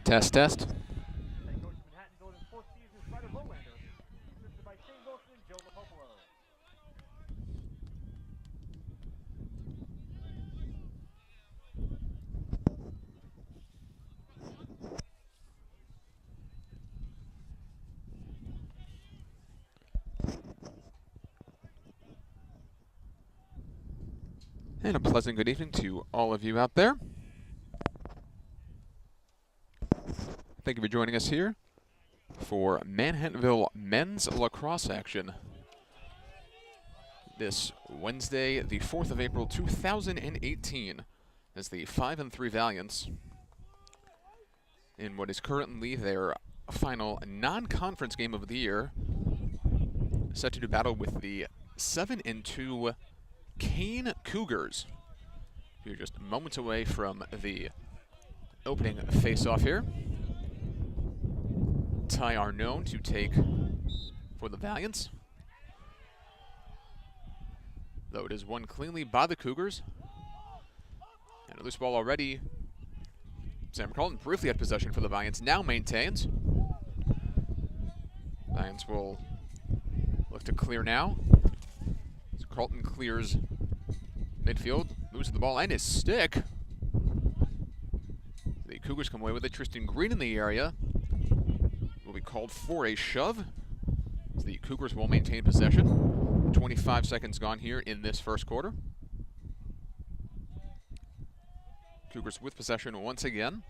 Test, test. Head coach of Manhattanville in his fourth season is Ryder Bolander, assisted by Shane Wilson and Joe LaPopolo. And a pleasant good evening to all of you out there. Thank you for joining us here for Manhattanville men's lacrosse action this Wednesday, the 4th of April, 2018, as the 5-3 Valiants in what is currently their final non-conference game of the year, set to do battle with the 7-2 Kean Cougars, who are just moments away from the opening face-off here. Ty Arnone to take for the Valiants, though it is won cleanly by the Cougars. And a loose ball already. Sam Carlton briefly had possession for the Valiants, now maintains. Valiants will look to clear now. So Carlton clears midfield, loses the ball and his stick. The Cougars come away with it. Tristan Green in the area will be called for a shove. So the Cougars will maintain possession. 25 seconds gone here in this first quarter. Cougars with possession once again.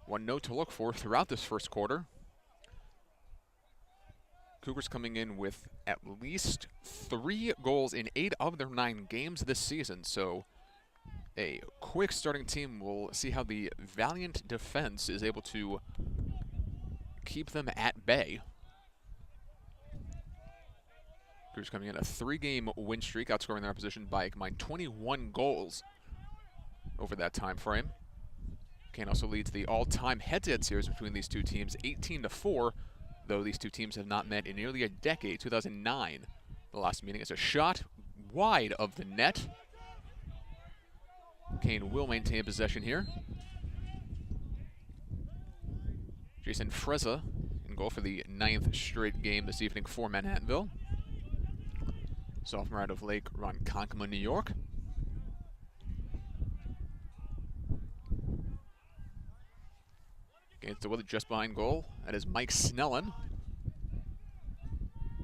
One note to look for throughout this first quarter. Cougars coming in with at least 3 goals in 8 of their 9 games this season, so a quick starting team will see how the Valiant defense is able to keep them at bay. Cougars coming in a 3-game win streak, outscoring their opposition by a combined 21 goals over that time frame. Kean also leads the all-time head-to-head series between these two teams, 18-4, though these two teams have not met in nearly a decade. 2009, the last meeting. Is a shot wide of the net. Kean will maintain possession here. Jason Frezza in goal for the 9th straight game this evening for Manhattanville. Sophomore out of Lake Ronkonkoma, New York. Gains the Willie just behind goal. That is Mike Snellen.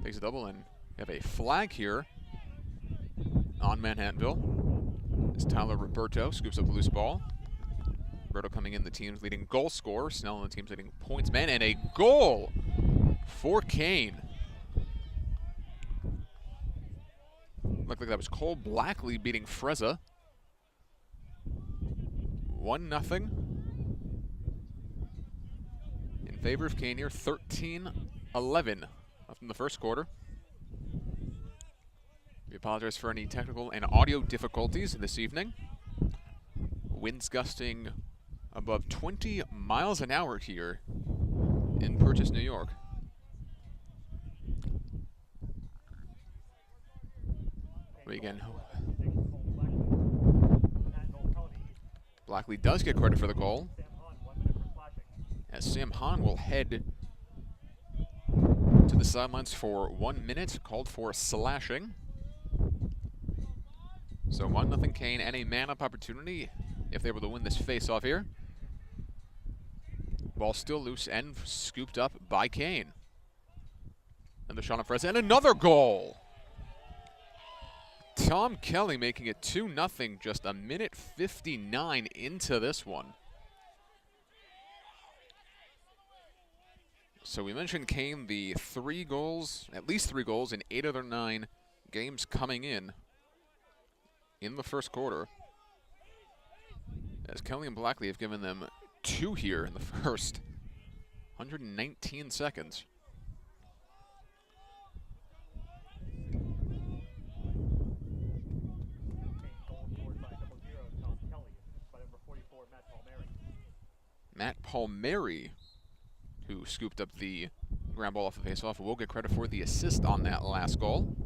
Takes a double, and we have a flag here on Manhattanville. As Tyler Roberto scoops up the loose ball. Roberto coming in, the team's leading goal scorer. Snellen, the team's leading points man, and a goal for Kean. Looked like that was Cole Blackley beating Frezza. 1-0. In favor of Kean here, 13-11 left in the first quarter. We apologize for any technical and audio difficulties this evening. Winds gusting above 20 miles an hour here in Purchase, New York. Again, Blackley does get credit for the goal, as Sam Hahn will head to the sidelines for 1 minute, called for slashing. So 1-0 Kean, and a man-up opportunity if they were to win this face-off here. Ball still loose and scooped up by Kean. And the shot on Frezza, and another goal! Tom Kelly making it 2-0, just a minute 59 into this one. So we mentioned Kean, the 3 goals, at least 3 goals in 8 of their 9 games coming in the first quarter. As Kelly and Blackley have given them 2 here in the first 119 seconds. Matt Palmieri, who scooped up the ground ball off the faceoff, will get credit for the assist on that last goal.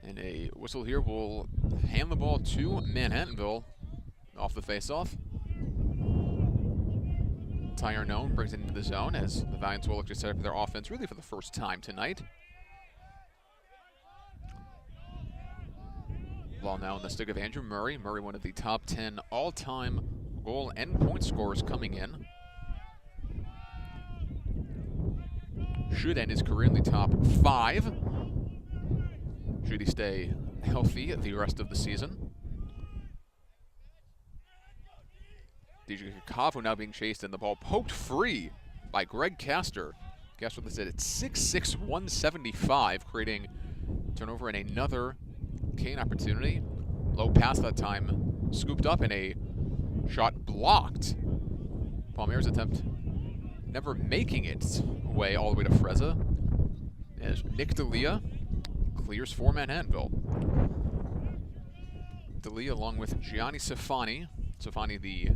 And a whistle here will hand the ball to Manhattanville off the faceoff. Ty Arnone brings it into the zone as the Valiants will look to set up their offense really for the first time tonight. Ball now in the stick of Andrew Murray. Murray, one of the top 10 all-time goal and point scorers coming in. Should end his career in the top 5. Should he stay healthy the rest of the season. DJ Kakavo now being chased and the ball poked free by Greg Castor. Castor listed at 6'6", 175, creating turnover and another Kean opportunity. Low pass that time, scooped up and a shot blocked. Palmier's attempt never making its way all the way to Frezza. As Nick D'Elia clears for Manhattanville. D'Elia along with Gianni Safani. Safani the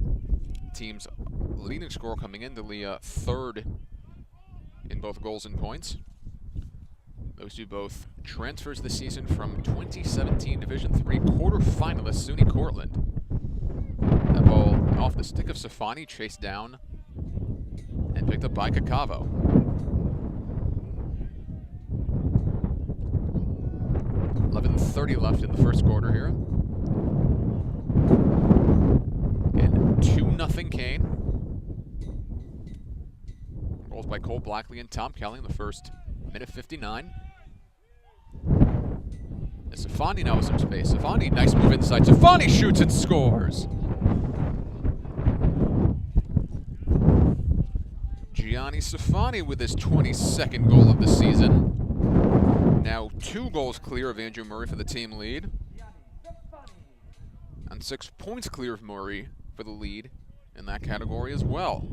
team's leading scorer coming in. D'Elia third in both goals and points. Those two both transfers this season from 2017 Division III quarterfinalist SUNY Cortland. That ball off the stick of Safani, chased down and picked up by Kakavo. .30 left in the first quarter here. And 2-0 Kean. Goals by Cole Blackley and Tom Kelly in the first minute 59. And Safani now with some space. Safani, nice move inside. Safani shoots and scores. Gianni Safani with his 22nd goal of the season. Now 2 goals clear of Andrew Murray for the team lead. And 6 points clear of Murray for the lead in that category as well.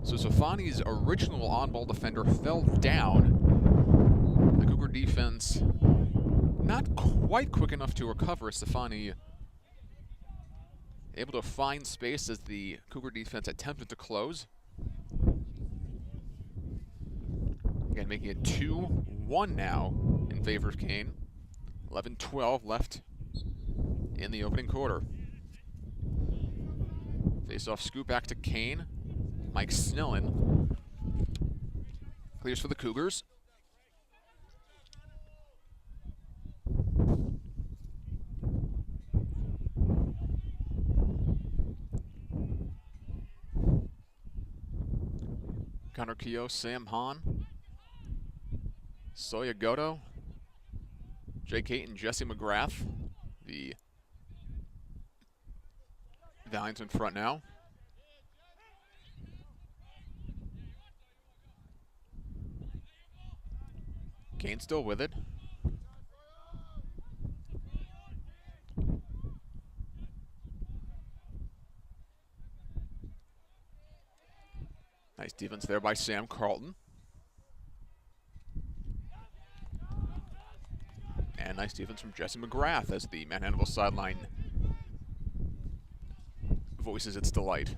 So Safani's original on-ball defender fell down. The Cougar defense not quite quick enough to recover. Safani able to find space as the Cougar defense attempted to close. Again, making it 2-1 now in favor of Kean. 11-12 left in the opening quarter. Face-off scoop back to Kean. Mike Snellen clears for the Cougars. Connor Keogh, Sam Hahn, Soya Goto, Jake Hayton, Jesse McGrath, the Valiants in front now. Kean still with it. Nice defense there by Sam Carlton. And nice defense from Jesse McGrath as the Manhattanville sideline voices its delight.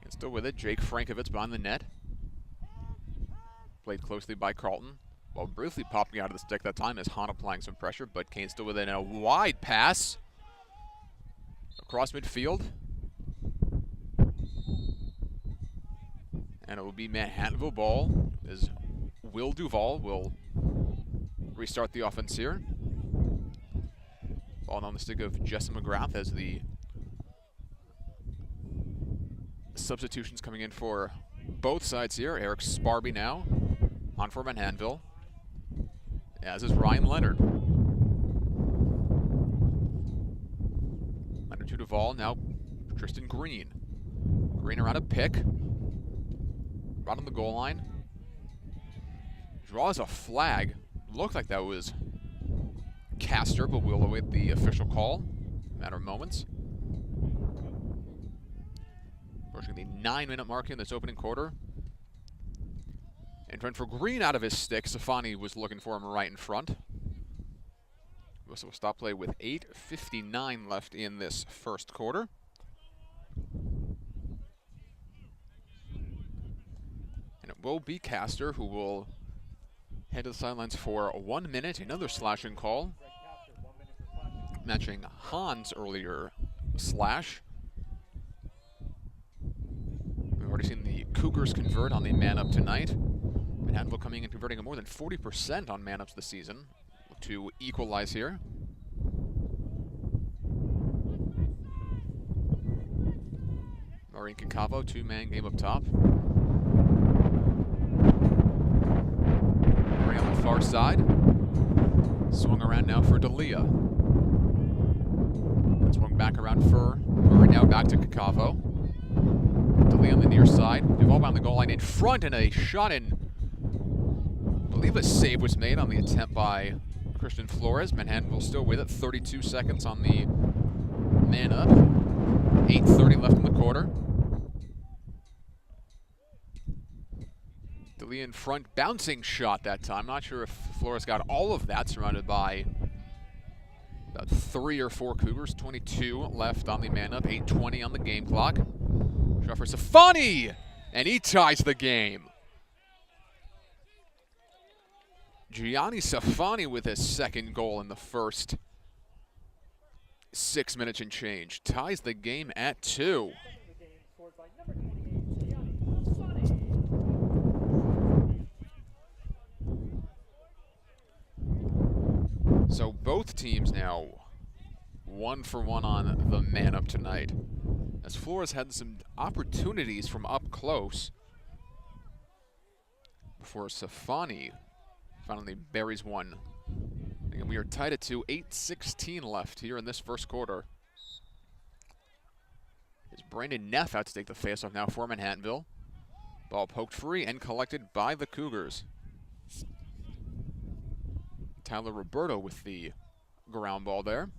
And still with it, Jake Frankovitz behind the net. Played closely by Carlton. While briefly popping out of the stick that time as Hahn applying some pressure, but Kean still with it in a wide pass across midfield. And it will be Manhattanville ball as Will Duvall will restart the offense here. Ball on the stick of Jesse McGrath as the substitutions coming in for both sides here. Eric Sparby now on for Manhattanville, as is Ryan Leonard. Leonard to Duvall, now Tristan Green. Green around a pick. Right on the goal line. Draws a flag. Looked like that was Castor, but we'll await the official call. Matter of moments. Approaching the 9-minute mark in this opening quarter. And trying for Green out of his stick. Safani was looking for him right in front. Whistle will stop play with 8:59 left in this first quarter. will be Castor, who will head to the sidelines for 1 minute. Another slashing call, Greg Castor, 1 minute for slashing. matching Hahn's earlier slash. We've already seen the Cougars convert on the man-up tonight. Manhattanville coming in converting at more than 40% on man-ups this season. Look to equalize here. Murray and Concavo, two-man game up top. Murray on the far side. Swung around now for D'Elia. And swung back around for Murray, now back to Concavo. D'Elia on the near side. Duvall on the goal line in front, and a shot in. I believe a save was made on the attempt by Christian Flores. Manhattanville still with it. 32 seconds on the man up. 8:30 left in the quarter. D'Elia in front, bouncing shot that time. Not sure if Flores got all of that, surrounded by about 3 or 4 Cougars. 22 left on the man up, 8:20 on the game clock. Shot for Safani, and he ties the game. Gianni Safani with his second goal in the first 6 minutes and change. Ties the game at 2. The game scored by number 28, Gianni Safani. So both teams now 1 for 1 on the man up tonight, as Flores had some opportunities from up close before Safani finally buries one. And we are tied at 2, 8:16 left here in this first quarter. It's Brandon Neff out to take the faceoff now for Manhattanville. Ball poked free and collected by the Cougars. Tyler Roberto with the ground ball there.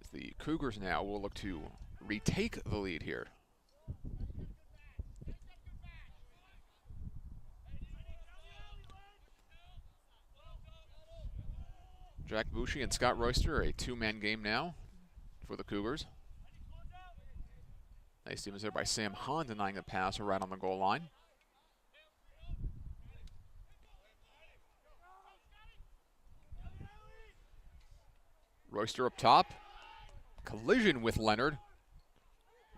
As the Cougars now will look to retake the lead here. Jack Bushi and Scott Royster, a two-man game now for the Cougars. Nice defense there by Sam Hahn, denying the pass right on the goal line. Royster up top. Collision with Leonard.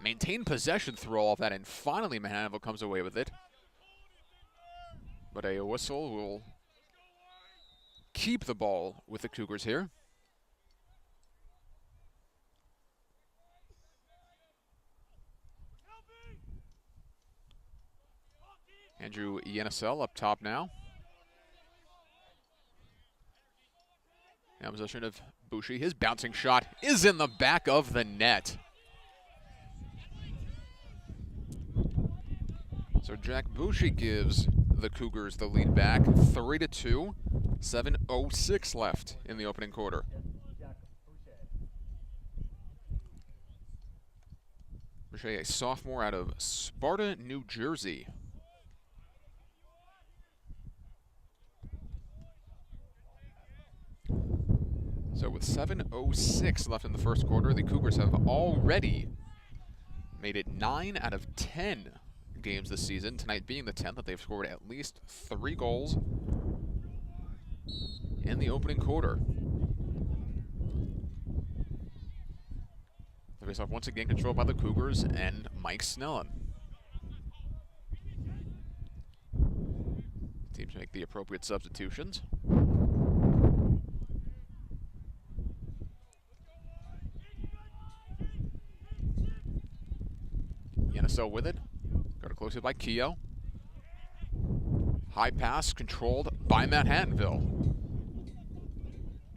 Maintained possession through all of that, and finally Manhattanville comes away with it. But a whistle will keep the ball with the Cougars here. Andrew Yenisel up top now. Now possession of Bushi. His bouncing shot is in the back of the net. So Jack Bushi gives the Cougars the lead back, 3-2. 7:06 left in the opening quarter. Boucher, a sophomore out of Sparta, New Jersey. So with 7:06 left in the first quarter, the Cougars have already made it 9 out of 10 games this season, tonight being the 10th, that they've scored at least 3 goals in the opening quarter. The faceoff once again controlled by the Cougars and Mike Snellen. Teams make the appropriate substitutions. Yenisel with it. Got it closely by Keogh. High pass controlled by Manhattanville.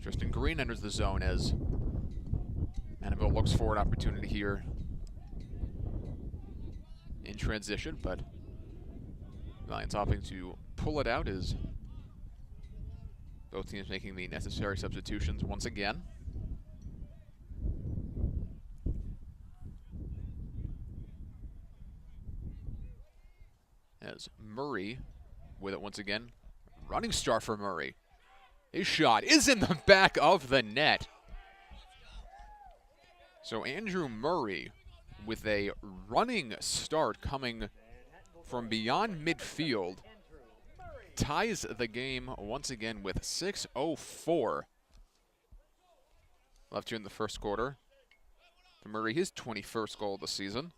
Tristan Green enters the zone as Manhattanville looks for an opportunity here in transition, but Valiant's opting to pull it out as both teams making the necessary substitutions once again. As Murray with it once again. Running start for Murray. His shot is in the back of the net. So Andrew Murray with a running start coming from beyond midfield, ties the game once again with 6:04 left here in the first quarter. For Murray, his 21st goal of the season.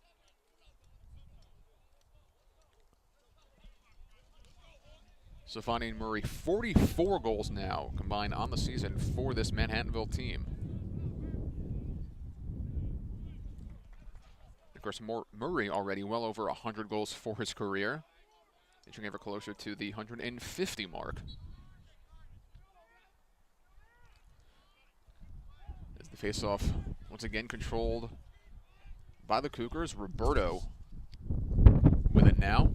Stefani and Murray, 44 goals now combined on the season for this Manhattanville team. Of course, Murray already well over 100 goals for his career, inching ever closer to the 150 mark. As the faceoff once again controlled by the Cougars, Roberto with it now.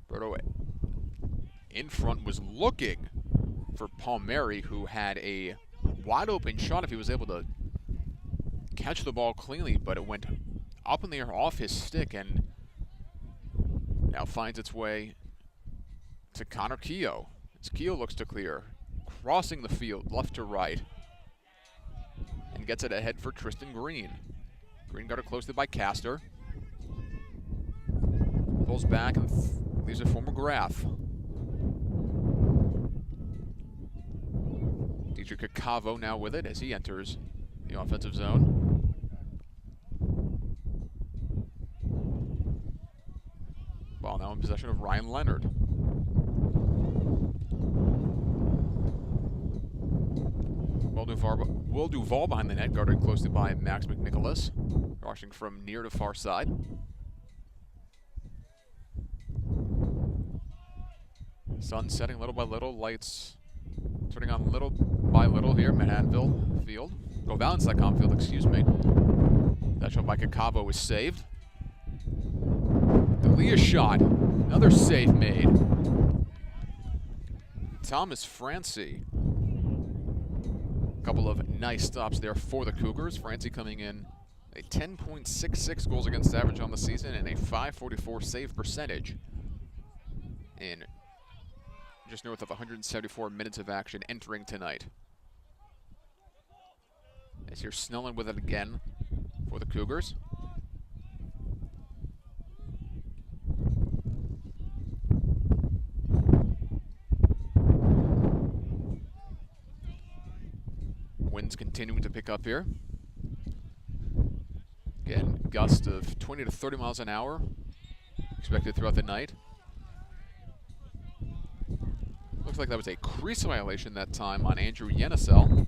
Roberto in front was looking for Palmieri, who had a wide open shot if he was able to catch the ball cleanly, but it went up in the air off his stick and now finds its way to Connor Keogh. As Keogh looks to clear, crossing the field left to right, and gets it ahead for Tristan Green. Green guarded closely by Castor. Pulls back and leaves it for McGrath. DJ Cacavo now with it as he enters the offensive zone. Ball now in possession of Ryan Leonard. Will Duval behind the net, guarded closely by Max McNicholas, rushing from near to far side. Sun setting little by little, lights turning on little by little here at Manhattanville Field. Valence.com field, excuse me. That shot by Cacavo was saved. D'Elia shot, another save made. Thomas Francie. A couple of nice stops there for the Cougars. Francie coming in a 10.66 goals against average on the season and a .544 save percentage in just north of 174 minutes of action entering tonight. As here's Snelling with it again for the Cougars. Winds continuing to pick up here. Again, gust of 20 to 30 miles an hour expected throughout the night. Looks like that was a crease violation that time on Andrew Yenisel.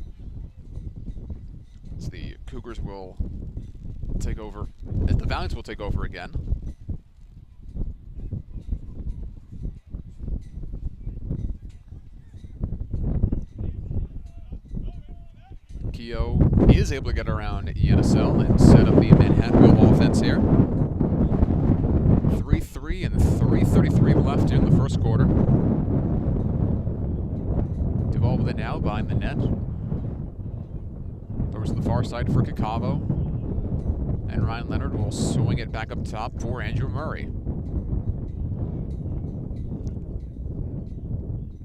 As the Cougars will take over, as the Valiants will take over again. Keogh is able to get around Yenisel and set up the Manhattanville offense here. 3-3 and 3:33 left in the first quarter. Duval with it now behind the net. Over to the far side for Cacavo. And Ryan Leonard will swing it back up top for Andrew Murray.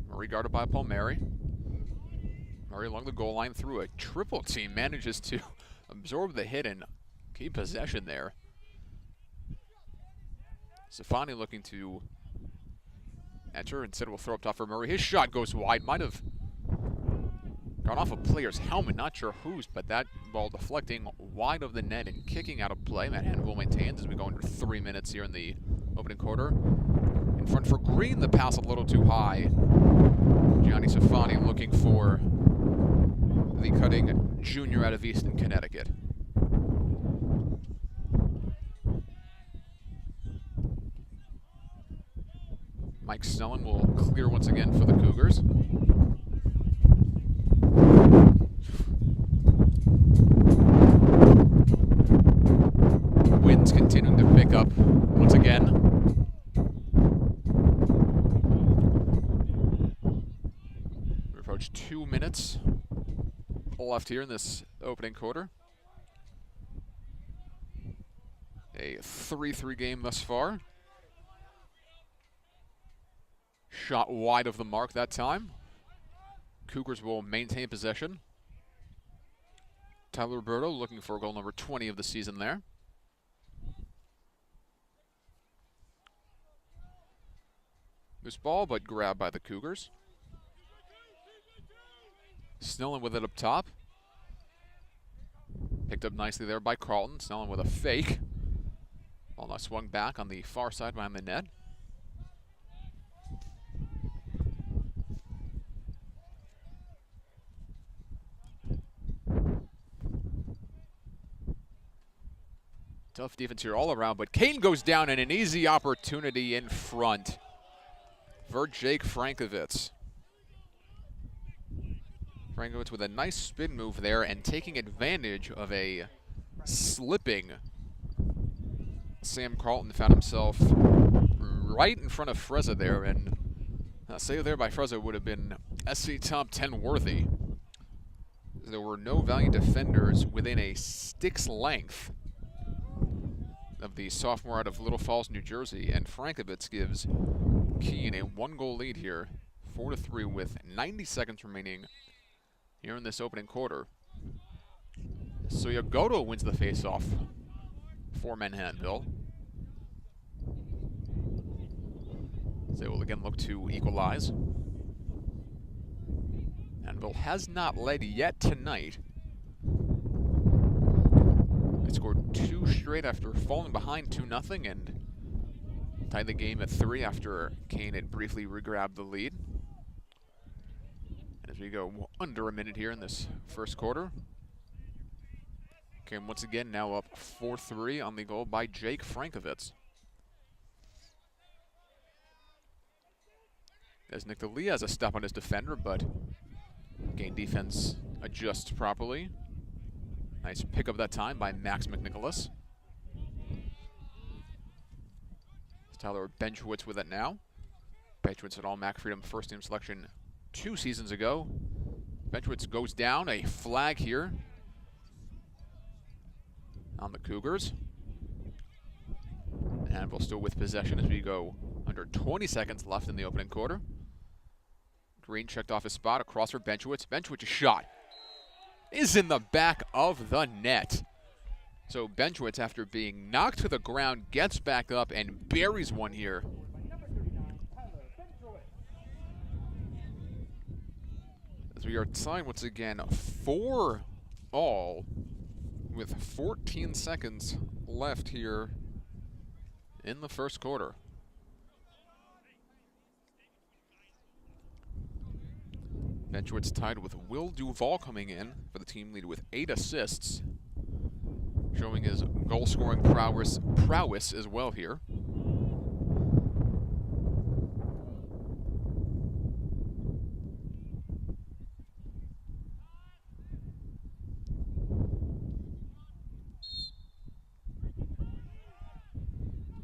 Murray guarded by Palmieri. Murray along the goal line through a triple team, manages to absorb the hit and keep possession there. Stefani looking to enter, instead will throw up top for Murray. His shot goes wide, might have gone off a player's helmet, not sure whose, but that ball deflecting wide of the net and kicking out of play. Manhattanville maintains as we go into 3 minutes here in the opening quarter. In front for Green, the pass a little too high. Gianni Stefani looking for the cutting junior out of Easton, Connecticut. Mike Snellen will clear once again for the Cougars. Winds continuing to pick up once again. We approach 2 minutes left here in this opening quarter. A 3-3 game thus far. Shot wide of the mark that time. Cougars will maintain possession. Tyler Roberto looking for goal number 20 of the season there. Loose ball, but grabbed by the Cougars. Snellen with it up top. Picked up nicely there by Carlton. Snellen with a fake. Ball now swung back on the far side behind the net. Tough defense here all around, but Kean goes down and an easy opportunity in front for Jake Frankovitz. Frankovitz with a nice spin move there and taking advantage of a slipping Sam Carlton. Found himself right in front of Frezza there, and a save there by Frezza would have been SC top 10 worthy. There were no valiant defenders within a stick's length of the sophomore out of Little Falls, New Jersey, and Frankovitz gives Kean a 1-goal lead here, 4-3 with 90 seconds remaining here in this opening quarter. So Yagoto wins the faceoff for Manhattanville. They will again look to equalize. Manhattanville has not led yet tonight. They scored 2 straight after falling behind 2-0 and tied the game at 3 after Kean had briefly regrabbed the lead. And as we go under a minute here in this first quarter, Kean once again now up 4-3 on the goal by Jake Frankovitz. As Nick DeLee has a step on his defender, but Kean defense adjusts properly. Nice pickup that time by Max McNicholas. Tyler Benchowitz with it now. Benchowitz at All-MAC Freedom first team selection 2 seasons ago. Benchowitz goes down, a flag here on the Cougars. And we'll still with possession as we go under 20 seconds left in the opening quarter. Green checked off his spot across for Benchowitz. Benchowitz's shot is in the back of the net. So Benchowitz, after being knocked to the ground, gets back up and buries one here. As we are tied once again 4-all with 14 seconds left here in the first quarter. Benchowitz tied with Will Duvall coming in for the team lead with 8 assists, showing his goal-scoring prowess as well here.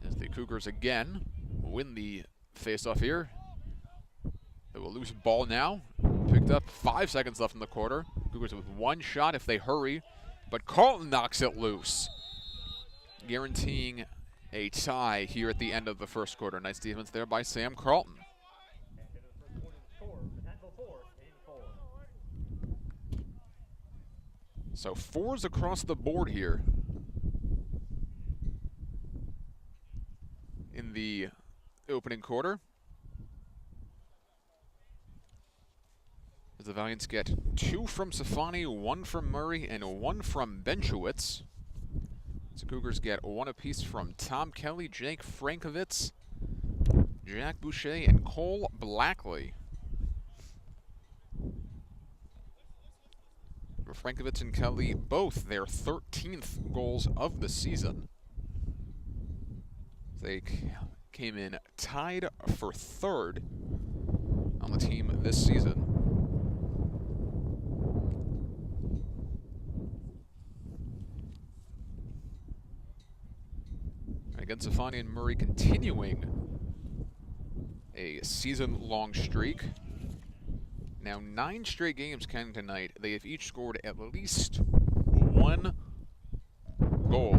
As the Cougars again win the face-off here. They will lose ball now. Picked up 5 seconds left in the quarter. Cougars with 1 shot if they hurry, but Carlton knocks it loose, guaranteeing a tie here at the end of the first quarter. Nice defense there by Sam Carlton. So 4s across the board here in the opening quarter. As the Valiants get 2 from Safani, 1 from Murray, and 1 from Benchowitz. The Cougars get 1 apiece from Tom Kelly, Jake Frankovitz, Jack Boucher, and Cole Blackley. For Frankovitz and Kelly, both their 13th goals of the season. They came in tied for 3rd on the team this season. Against Safani and Murray continuing a season-long streak. Now 9 straight games counting tonight. They have each scored at least 1 goal.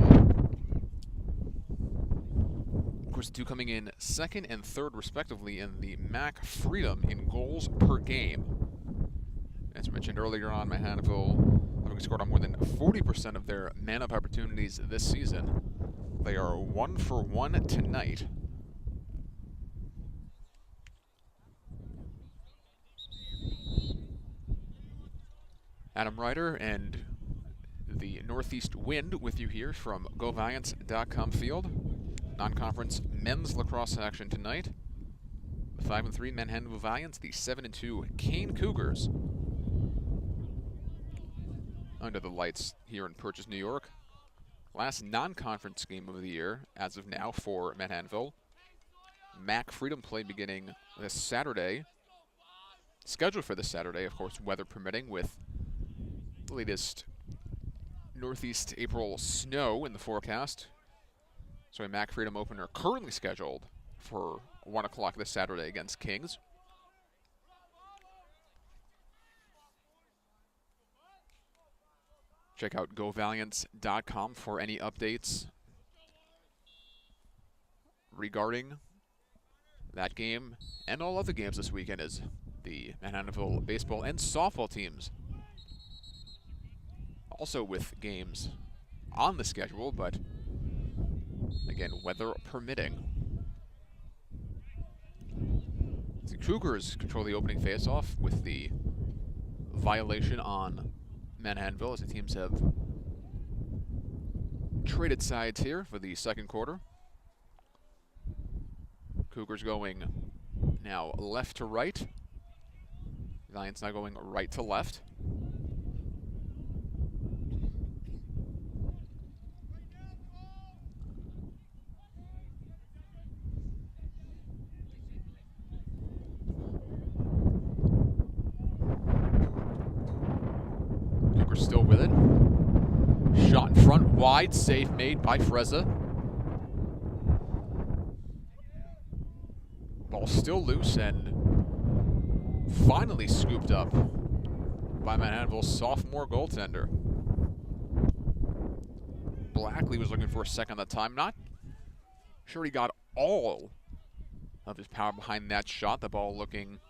Of course, the 2 coming in 2nd and 3rd respectively in the MAC Freedom in goals per game. As mentioned earlier on, Manhattanville having scored on more than 40% of their man-up opportunities this season. They are 1 for 1 tonight. Adam Ryder and the Northeast Wind with you here from GoValiants.com field. Non-conference men's lacrosse action tonight. The 5-3 Manhattanville Valiants, the 7-2 Kean Cougars. Under the lights here in Purchase, New York. Last non-conference game of the year, as of now, for Manhattanville. MAC Freedom play beginning this Saturday. Scheduled for this Saturday, of course, weather permitting, with the latest Northeast April snow in the forecast. So a MAC Freedom opener currently scheduled for 1 o'clock this Saturday against Kings. Check out GoValiants.com for any updates regarding that game and all other games this weekend, as the Manhattanville baseball and softball teams also with games on the schedule, but again, weather permitting. The Cougars control the opening faceoff with the violation on Manhattanville, as the teams have traded sides here for the second quarter. Cougars going now left to right. Valiants now going right to left. Cougars still with it. Shot in front, wide, save made by Frezza. Ball still loose and finally scooped up by Manhattanville's sophomore goaltender. Blackley was looking for a second that time. Not sure he got all of his power behind that shot. The ball looking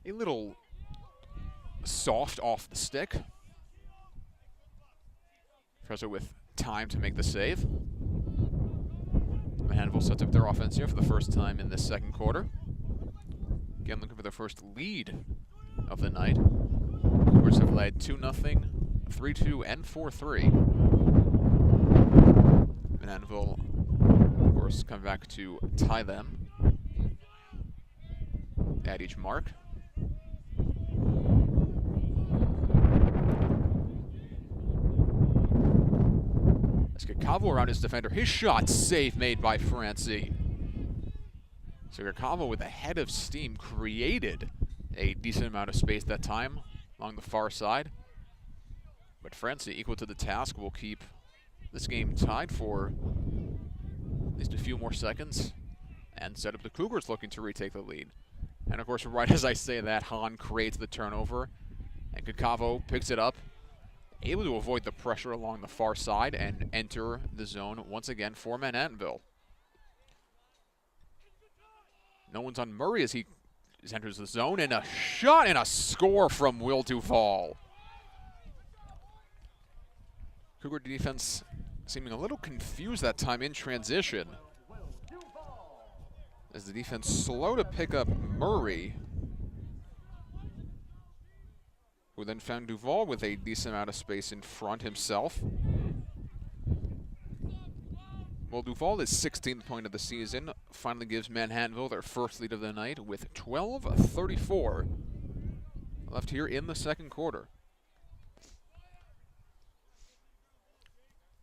a little soft off the stick. Frezza with time to make the save. Manhattanville sets up their offense here for the first time in this second quarter. Again, looking for their first lead of the night. Cougars have led 2-0, 3-2, and 4-3. Manhattanville, of course, come back to tie them at each mark. Escacavo around his defender. His shot, save made by Francie. So Escacavo with a head of steam created a decent amount of space that time along the far side. But Francie, equal to the task, will keep this game tied for at least a few more seconds and set up the Cougars looking to retake the lead. And of course, right as I say that, Hahn creates the turnover and Escacavo picks it up, able to avoid the pressure along the far side and enter the zone once again for Manhattanville. No one's on Murray as he enters the zone, and a shot and a score from Will Duvall. Cougar defense seeming a little confused that time in transition, as the defense slow to pick up Murray, who then found Duvall with a decent amount of space in front himself. Well, Duvall, his 16th point of the season, finally gives Manhattanville their first lead of the night with 12:34 left here in the second quarter.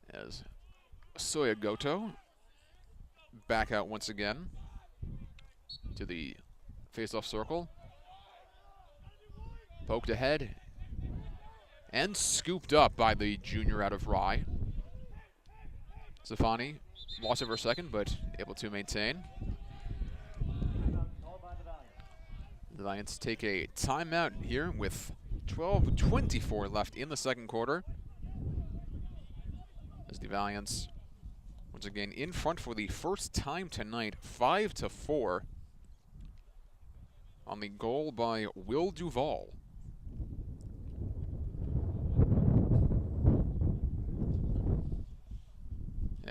As Soyagoto back out once again to the face-off circle. Poked ahead and scooped up by the junior out of Rye. Zafani lost it for a second, but able to maintain. The Valiants take a timeout here with 12:24 left in the second quarter, as the Valiants once again in front for the first time tonight, 5-4 on the goal by Will Duvall.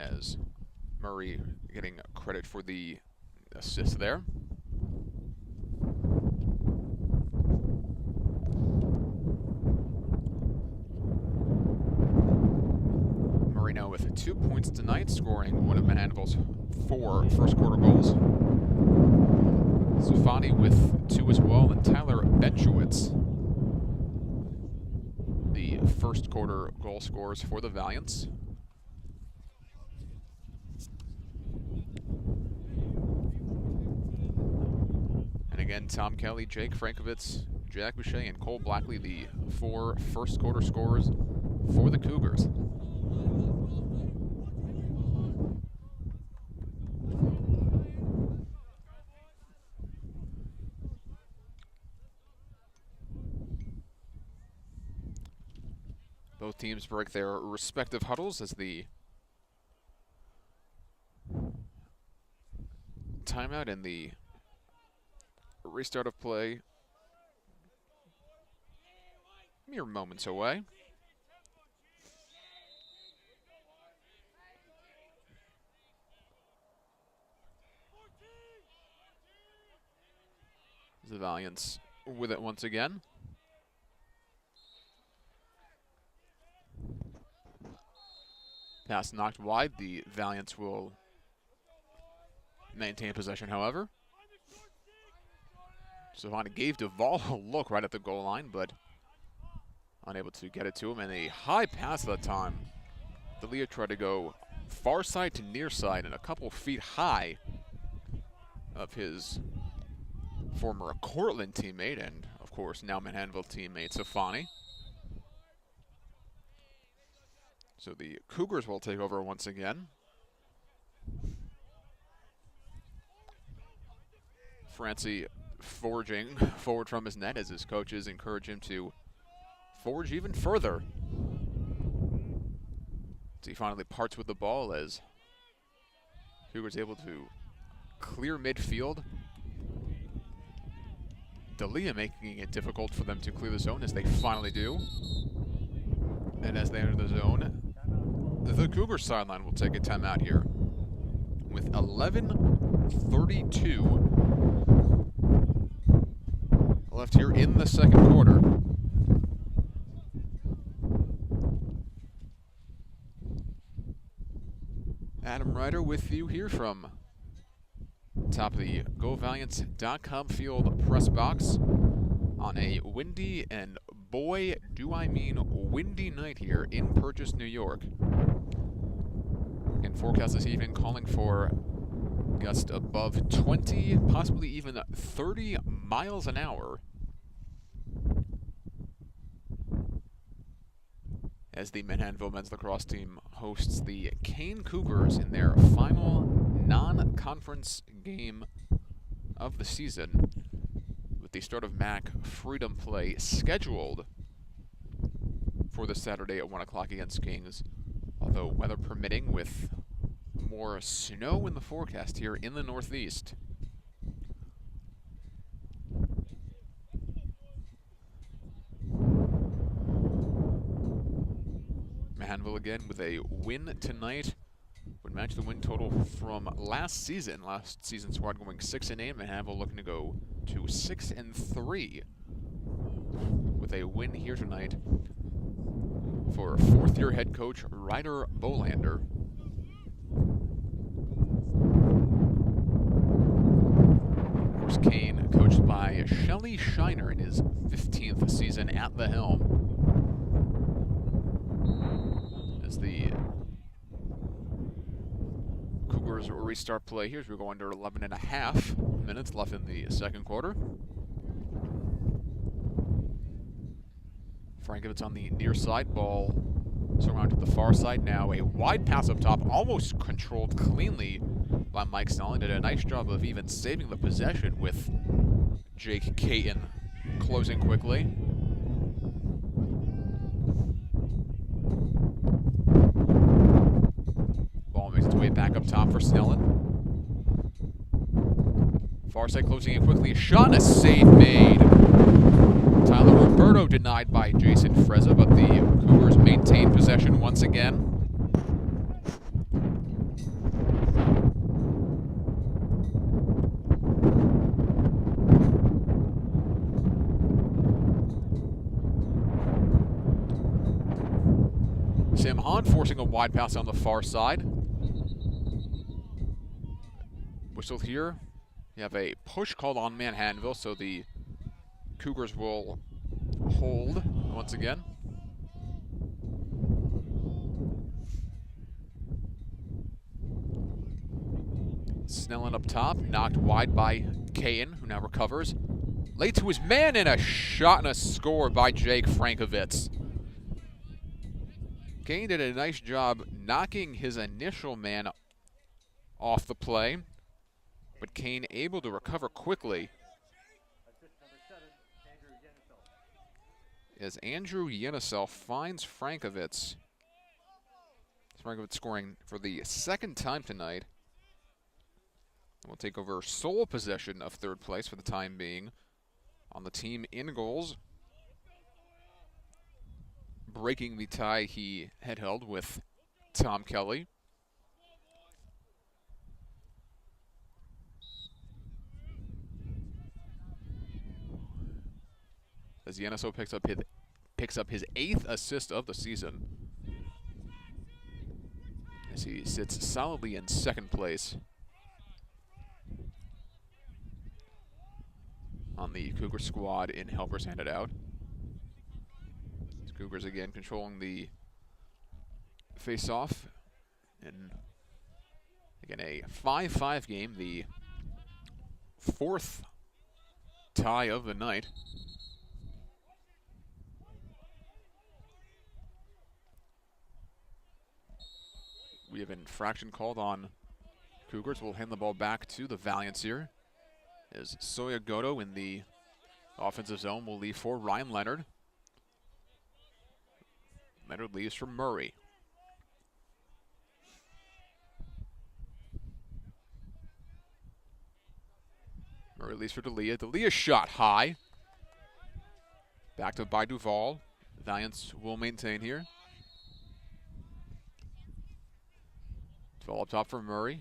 as Murray getting credit for the assist there. Murray now with 2 points tonight, scoring one of Manhattanville's 4 first-quarter goals. Stefani with 2 as well, and Tyler Benchowitz, the first-quarter goal scorers for the Valiants. And again, Tom Kelly, Jake Frankovitz, Jack Boucher, and Cole Blackley, the 4 first-quarter scorers for the Cougars. Both teams break their respective huddles as the timeout and the restart of play mere moments away. The Valiants with it once again. Pass knocked wide. The Valiants will maintain possession, however. Savannah gave Duvall a look right at the goal line, but unable to get it to him. And a high pass that time. D'Elia tried to go far side to near side and a couple feet high of his former Cortland teammate and, of course, now Manhattanville teammate Safani. So the Cougars will take over once again. Francie forging forward from his net as his coaches encourage him to forge even further. So he finally parts with the ball as Cougars able to clear midfield. D'Elia making it difficult for them to clear the zone as they finally do. And as they enter the zone, the Cougars sideline will take a timeout here with 11:32 left here in the second quarter. Adam Ryder with you here from top of the GoValiants.com field press box on a windy, and boy do I mean windy, night here in Purchase, New York. And forecast this evening calling for gusts above 20, possibly even 30 miles an hour. As the Manhattanville men's lacrosse team hosts the Kean Cougars in their final non-conference game of the season, with the start of MAC Freedom play scheduled for this Saturday at 1 o'clock against Kings. Although weather permitting, with more snow in the forecast here in the Northeast. Manhattanville again with a win tonight would match the win total from last season. Last season's squad going 6-8. Manhattanville looking to go to 6-3 with a win here tonight for fourth-year head coach Ryder Bolander. Of course, Kean, coached by Shelly Shiner in his 15th season at the helm. As the Cougars restart play here as we go under 11.5 minutes left in the second quarter. Frankovitz on the near side, ball swung to the far side now. A wide pass up top, almost controlled cleanly by Mike Snelling. Did a nice job of even saving the possession with Jake Caton closing quickly. Ball makes its way back up top for Snelling. Far side closing in quickly. A shot and a save made. Tyler Roberto denied by Jason Frezza, but the Cougars maintain possession once again. Sam Hahn forcing a wide pass on the far side. Whistle here. You have a push called on Manhattanville, so the Cougars will hold once again. Snellen up top, knocked wide by Kean, who now recovers. Late to his man, and a shot and a score by Jake Frankovitz. Kean did a nice job knocking his initial man off the play, but Kean able to recover quickly. As Andrew Yenisel finds Frankovitz. Frankovitz scoring for the second time tonight. Will take over sole possession of third place for the time being on the team in goals, breaking the tie he had held with Tom Kelly. As Yenisel picks up his 8th assist of the season, as he sits solidly in second place on the Cougar squad in helpers handed out. Cougars again controlling the face-off. And again, a 5-5 game, the 4th tie of the night. We have an infraction called on Cougars. We'll hand the ball back to the Valiants here. As Soya Goto in the offensive zone will leave for Ryan Leonard. Leonard leaves for Murray. Murray leaves for D'Elia. D'Elia shot high. Backed up by Duval. Valiants will maintain here. Duval up top for Murray.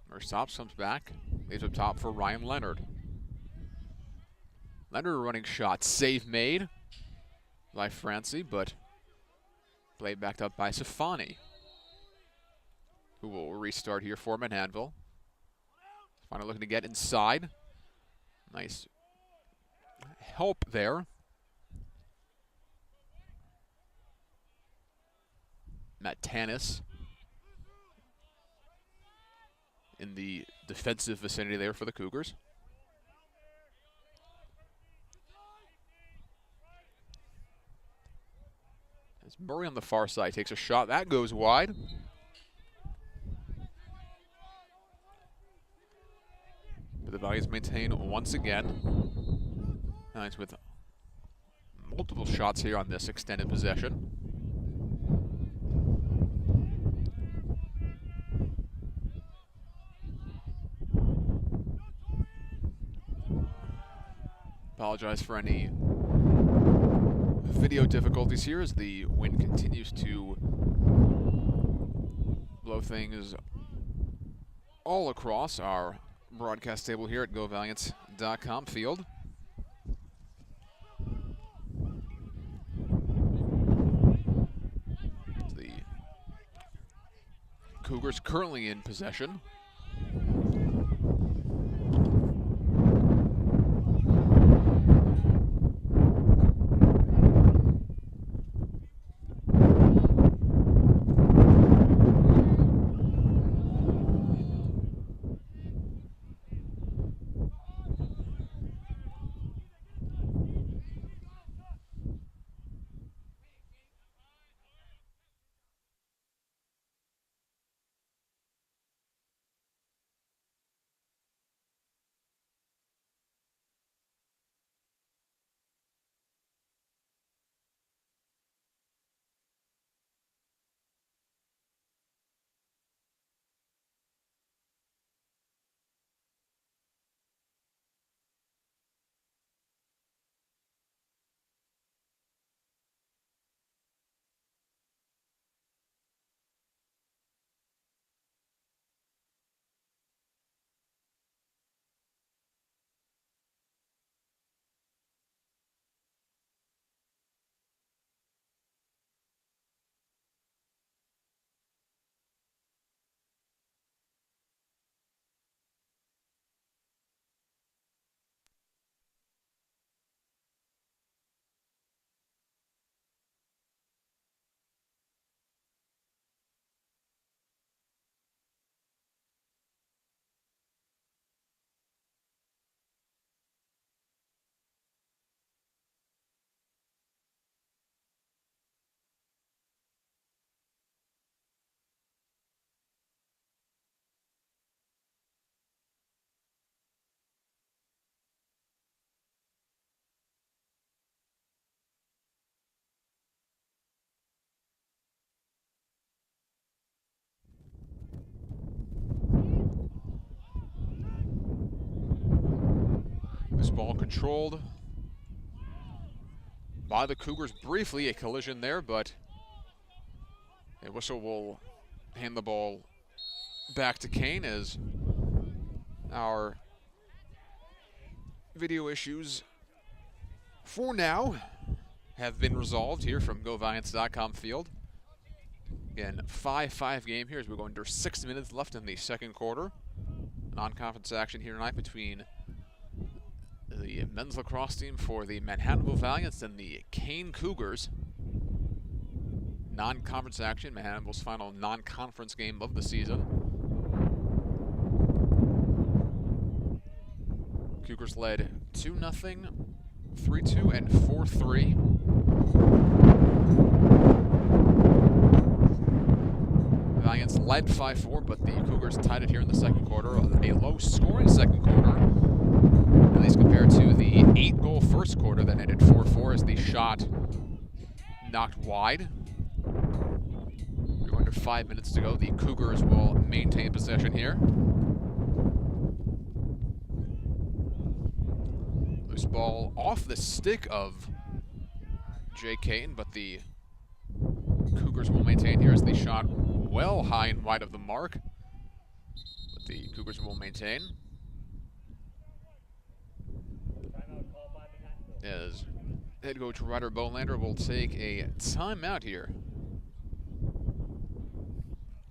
Murray stops, comes back. Leaves up top for Ryan Leonard. Leonard running shot. Save made by Francie, but play backed up by Safani, who will restart here for Manhattanville. Finally looking to get inside. Nice help there. Matt Tanis in the defensive vicinity there for the Cougars. As Murray on the far side takes a shot, that goes wide. But the Valiants maintain once again. Nice with multiple shots here on this extended possession. Apologize for any video difficulties here as the wind continues to blow things all across our broadcast table here at GoValiants.com field. The Cougars currently in possession. ball controlled by the Cougars briefly. A collision there, but a whistle will hand the ball back to Kean as our video issues, for now, have been resolved here from GoValiants.com field. Again, 5-5 game here as we're going under 6 minutes left in the second quarter. Non-conference action here tonight between the men's lacrosse team for the Manhattanville Valiants and the Kean Cougars. Non-conference action, Manhattanville's final non-conference game of the season. Cougars led 2-0, 3-2, and 4-3. Valiants led 5-4, but the Cougars tied it here in the second quarter. A low-scoring second quarter, at least compared to the 8-goal first quarter that ended 4-4 as the shot knocked wide. We're going to 5 minutes to go. The Cougars will maintain possession here. Loose ball off the stick of Jay Kean, but the Cougars will maintain here as the shot well high and wide of the mark. But the Cougars will maintain. As head coach Ryder Bolander will take a timeout here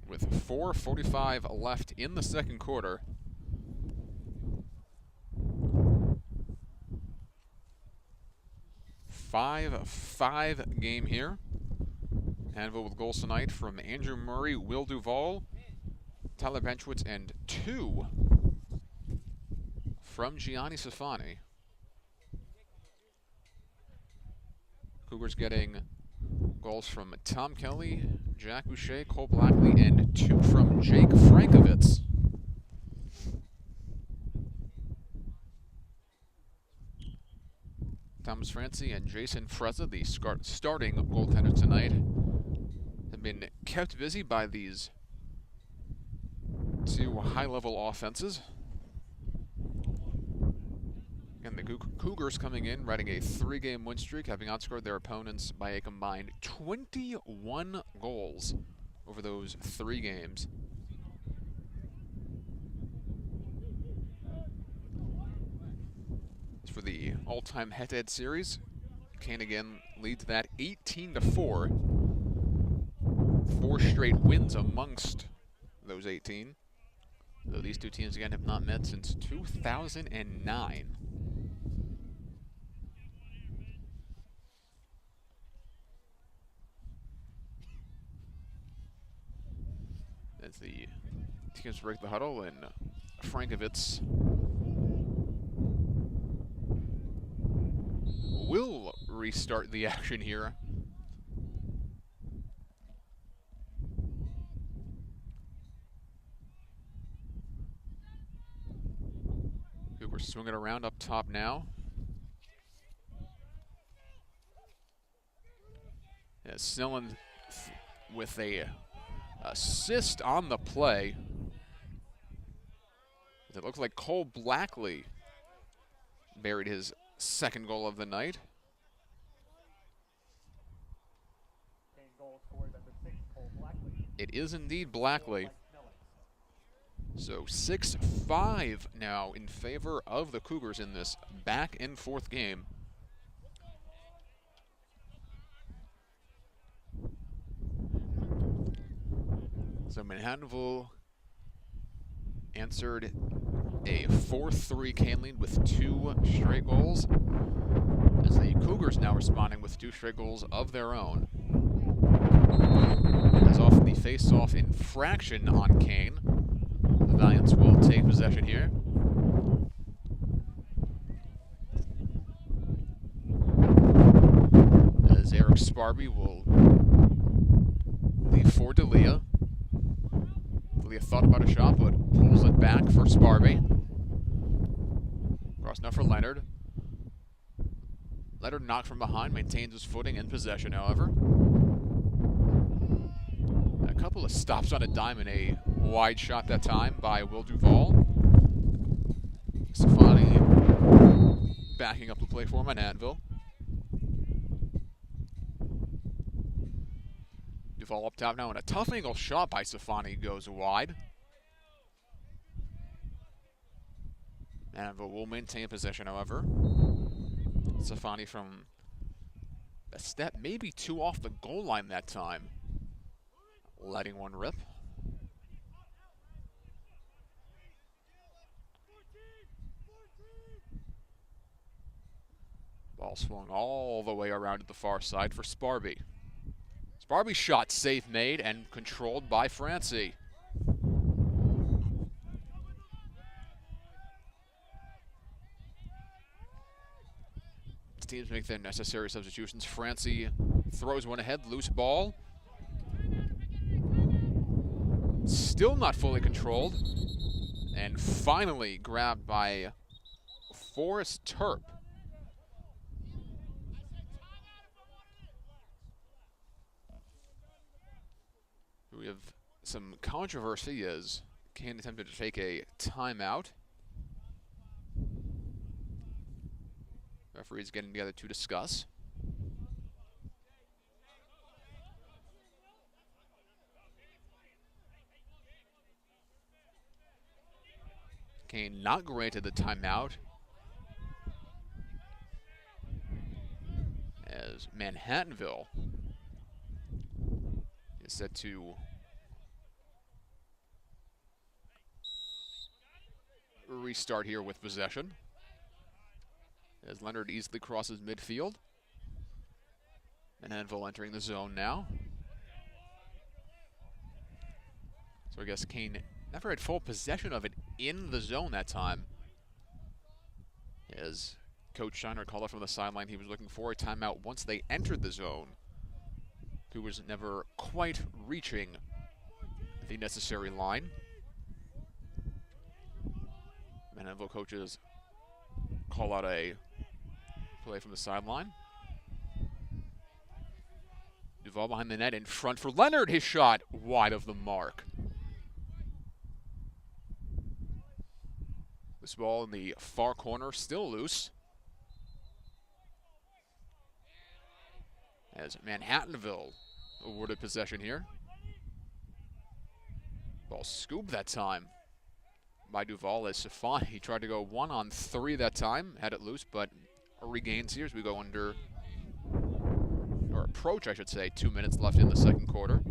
with 4:45 left in the second quarter. Five game here. Manhattanville with goals tonight from Andrew Murray, Will Duvall, Tyler Benchwitz, and 2 from Gianni Safani. Cougars getting goals from Tom Kelly, Jack Boucher, Cole Blackley, and 2 from Jake Frankovitz. Thomas Francie and Jason Freza, the starting goaltenders tonight, have been kept busy by these 2 high-level offenses. And the Cougars coming in, riding a 3-game win streak, having outscored their opponents by a combined 21 goals over those 3 games. As for the all-time head-to-head series, Kean again leads that 18-4. 4 straight wins amongst those 18. Though these 2 teams again have not met since 2009. As the teams break the huddle, and Frankovitz will restart the action here. Cougars swinging around up top now. Yeah, Snelland with a assist on the play. It looks like Cole Blackley buried his second goal of the night. It is indeed Blackley. So 6-5 now in favor of the Cougars in this back and forth game. So Manhattanville answered a 4-3 Kean lead with 2 straight goals, as the Cougars now responding with 2 straight goals of their own. As off the face-off infraction on Kean, the Valiants will take possession here. As Eric Sparby will leave for D'Elia. D'Elia thought about a shot, but pulls it back for Sparby. Cross now for Leonard. Leonard knocked from behind, maintains his footing in possession, however. A couple of stops on a dime and a wide shot that time by Will Duvall. Safani backing up the play for Manhattanville. Duvall up top now, and a tough angle shot by Safani goes wide. Manhattanville will maintain possession, however. Safani from a step, maybe two off the goal line that time, letting one rip. Ball swung all the way around to the far side for Sparby. Sparby's shot safe made and controlled by Francie. Teams make their necessary substitutions. Francie throws one ahead, loose ball. Still not fully controlled. And finally grabbed by Forrest Turp. We have some controversy as Kean attempted to take a timeout. Referees getting together to discuss. Kean not granted the timeout as Manhattanville is set to restart here with possession. As Leonard easily crosses midfield. Manhattanville entering the zone now. So I guess Kean never had full possession of it in the zone that time. As Coach Shiner called it from the sideline, he was looking for a timeout once they entered the zone. He was never quite reaching the necessary line. Manhattanville coaches call out a play from the sideline. Duvall behind the net in front for Leonard. His shot wide of the mark. This ball in the far corner, still loose. As Manhattanville awarded possession here. Ball scooped that time by Duvall as Safani. He tried to go 1-on-3 that time, had it loose, but regains here as we go under, or approach, I should say, 2 minutes left in the second quarter.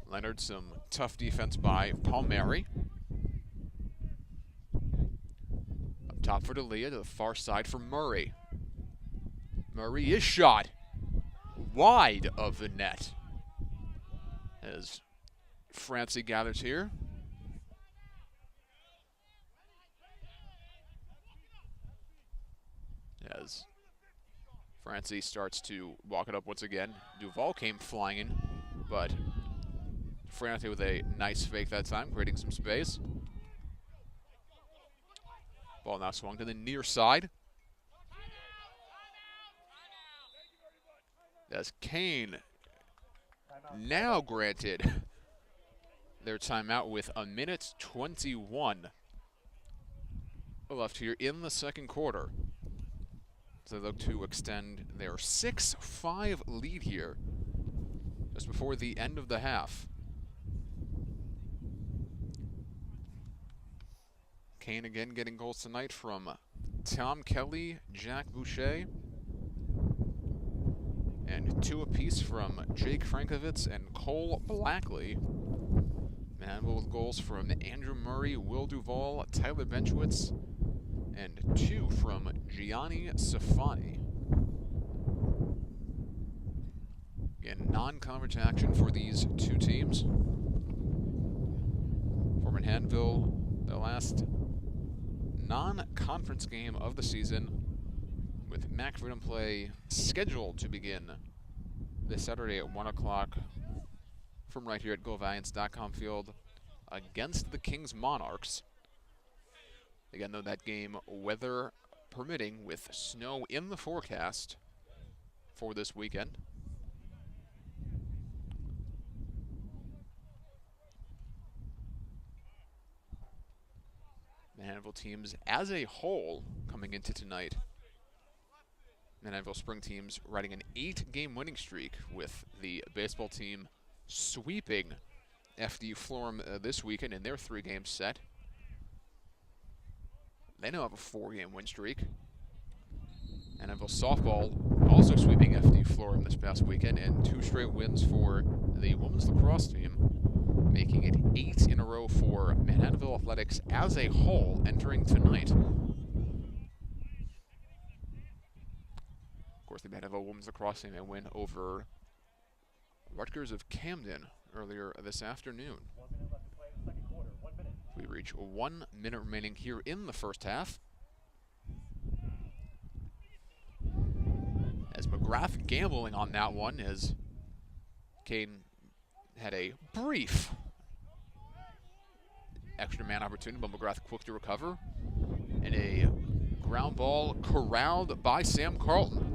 Leonard, some tough defense by Palmieri. Up top for D'Elia, to the far side for Murray. Murray is shot wide of the net as Francie gathers here. As Francie starts to walk it up once again. Duvall came flying in, but Francie with a nice fake that time, creating some space. Ball now swung to the near side. As Kean now granted their timeout with 1:21 left here in the second quarter. So they look to extend their 6-5 lead here just before the end of the half. Kean again getting goals tonight from Tom Kelly, Jack Boucher, and two apiece from Jake Frankovitz and Cole Blackley. Manhattanville with goals from Andrew Murray, Will Duvall, Tyler Benchwitz, and two from Gianni Safani. Again, non-conference action for these two teams. For Manhattanville, the last non-conference game of the season, with MAC Freedom play scheduled to begin this Saturday at 1 o'clock from right here at GoValiants.com field against the Kings Monarchs. Again, though, that game, weather permitting, with snow in the forecast for this weekend. Manhattanville teams as a whole coming into tonight. Manhattanville Spring teams riding an 8-game winning streak, with the baseball team sweeping FD Florham this weekend in their 3-game set. They now have a 4-game win streak. Manhattanville softball also sweeping FD Florham this past weekend, and 2 straight wins for the women's lacrosse team, making it 8 in a row for Manhattanville athletics as a whole entering tonight. Of course, the Manhattanville women's lacrosse team win over Rutgers of Camden earlier this afternoon. 1 minute left to play in the second quarter. 1 minute. We reach 1 minute remaining here in the first half, as McGrath gambling on that one, as Kean had a brief extra man opportunity, but McGrath quick to recover, and a ground ball corralled by Sam Carlton.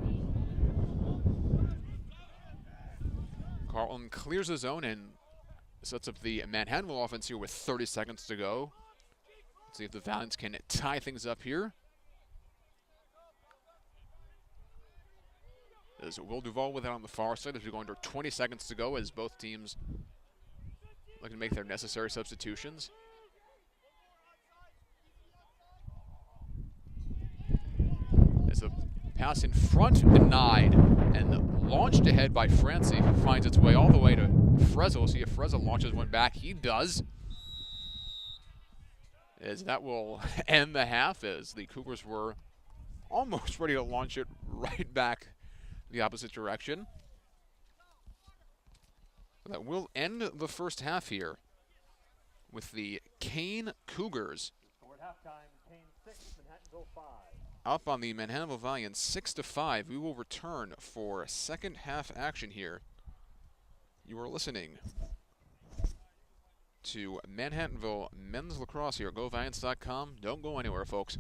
Carlton clears his zone and sets up the Manhattanville offense here with 30 seconds to go. Let's see if the Valiants can tie things up here. As Will Duvall with it on the far side, as we go under 20 seconds to go, as both teams look to make their necessary substitutions. As the pass in front denied, and launched ahead by Francie, who finds its way all the way to Frezza. We'll see if Frezza launches one back. He does. As that will end the half, as the Cougars were almost ready to launch it right back the opposite direction. That will end the first half here with the Kean Cougars Score at halftime. Kean 6, Manhattanville 5. up on the Manhattanville Valiants 6-5. We will return for second half action here. You are listening to Manhattanville Men's Lacrosse here at GoValiants.com. Don't go anywhere, folks.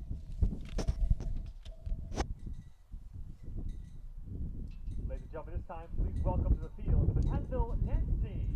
Ladies and gentlemen, this time, please welcome to the field the Manhattanville dance team.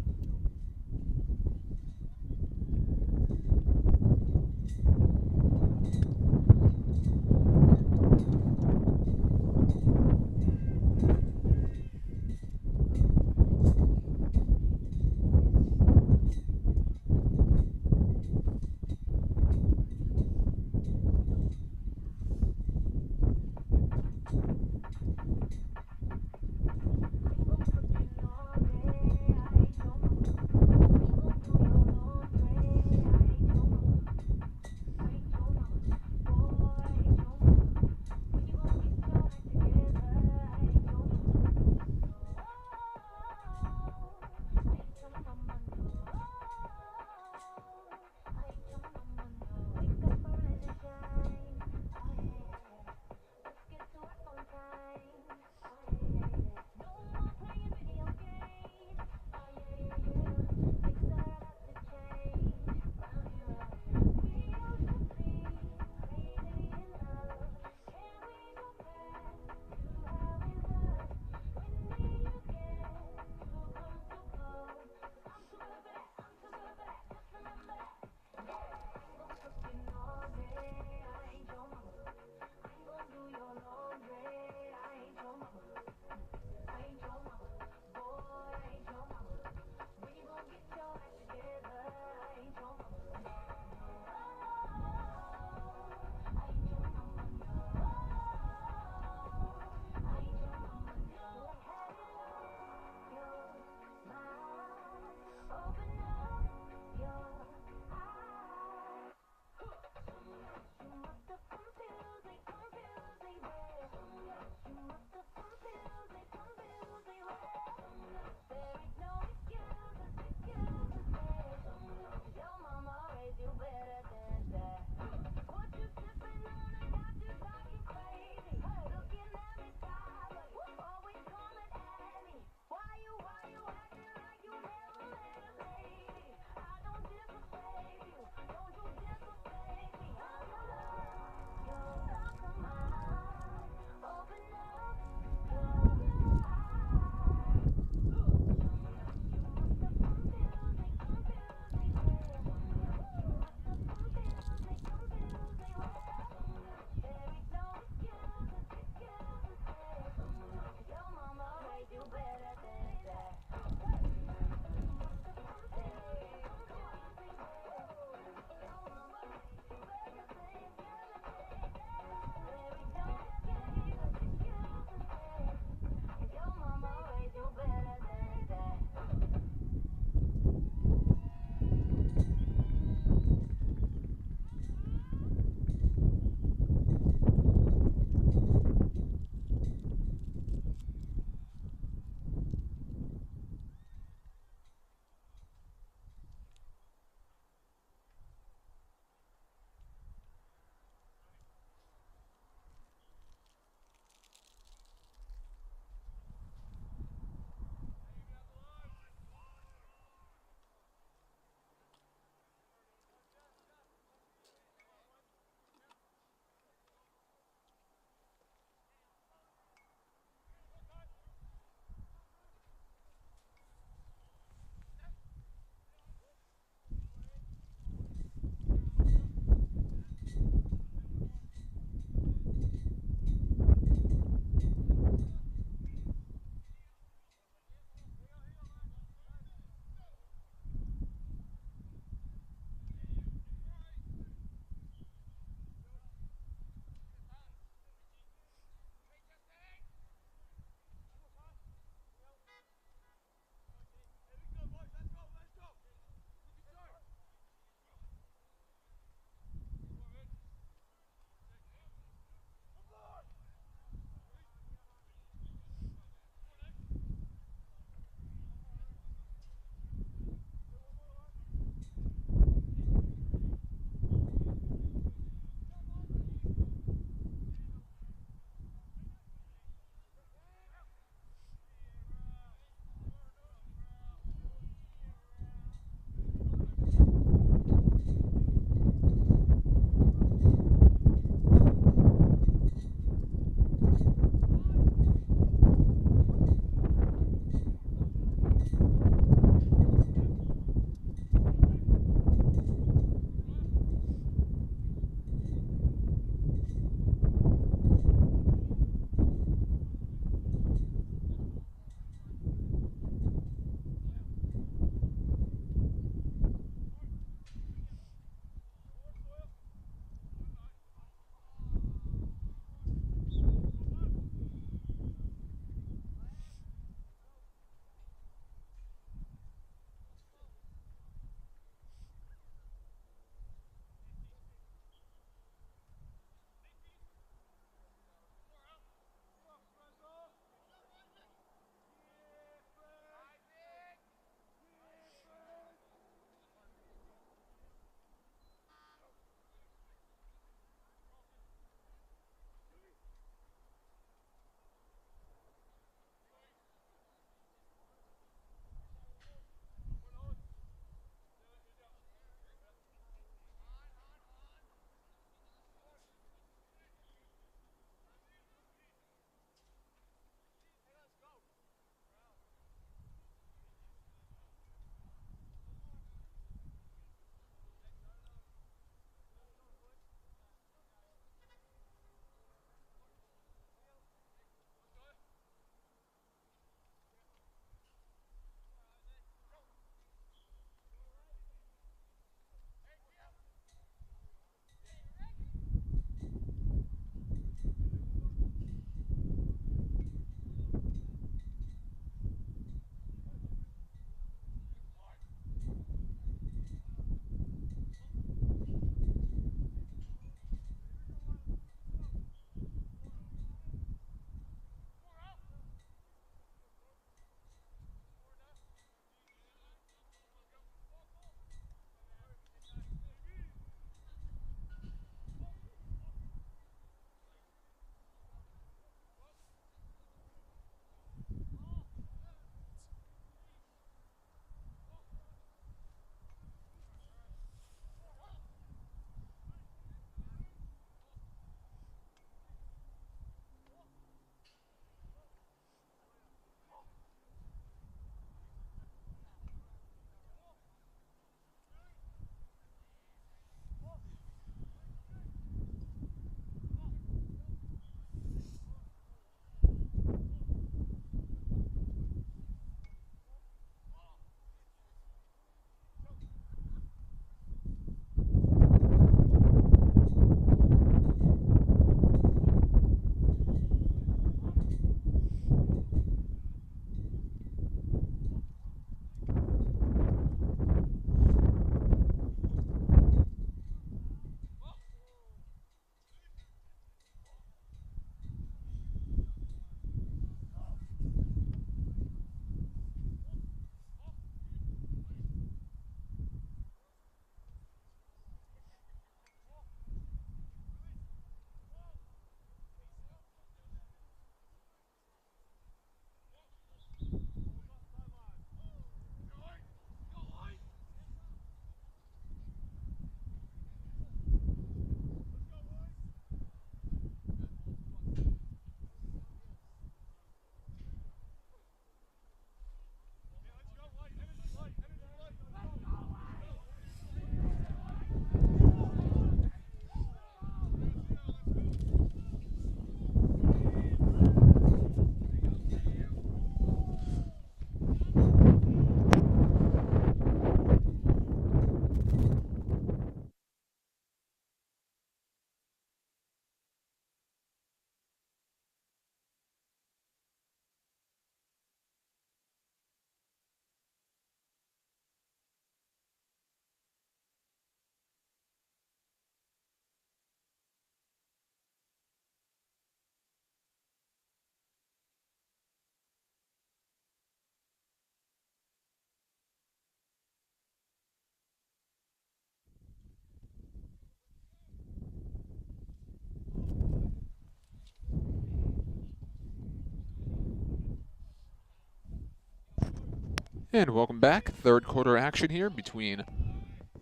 And welcome back. Third quarter action here between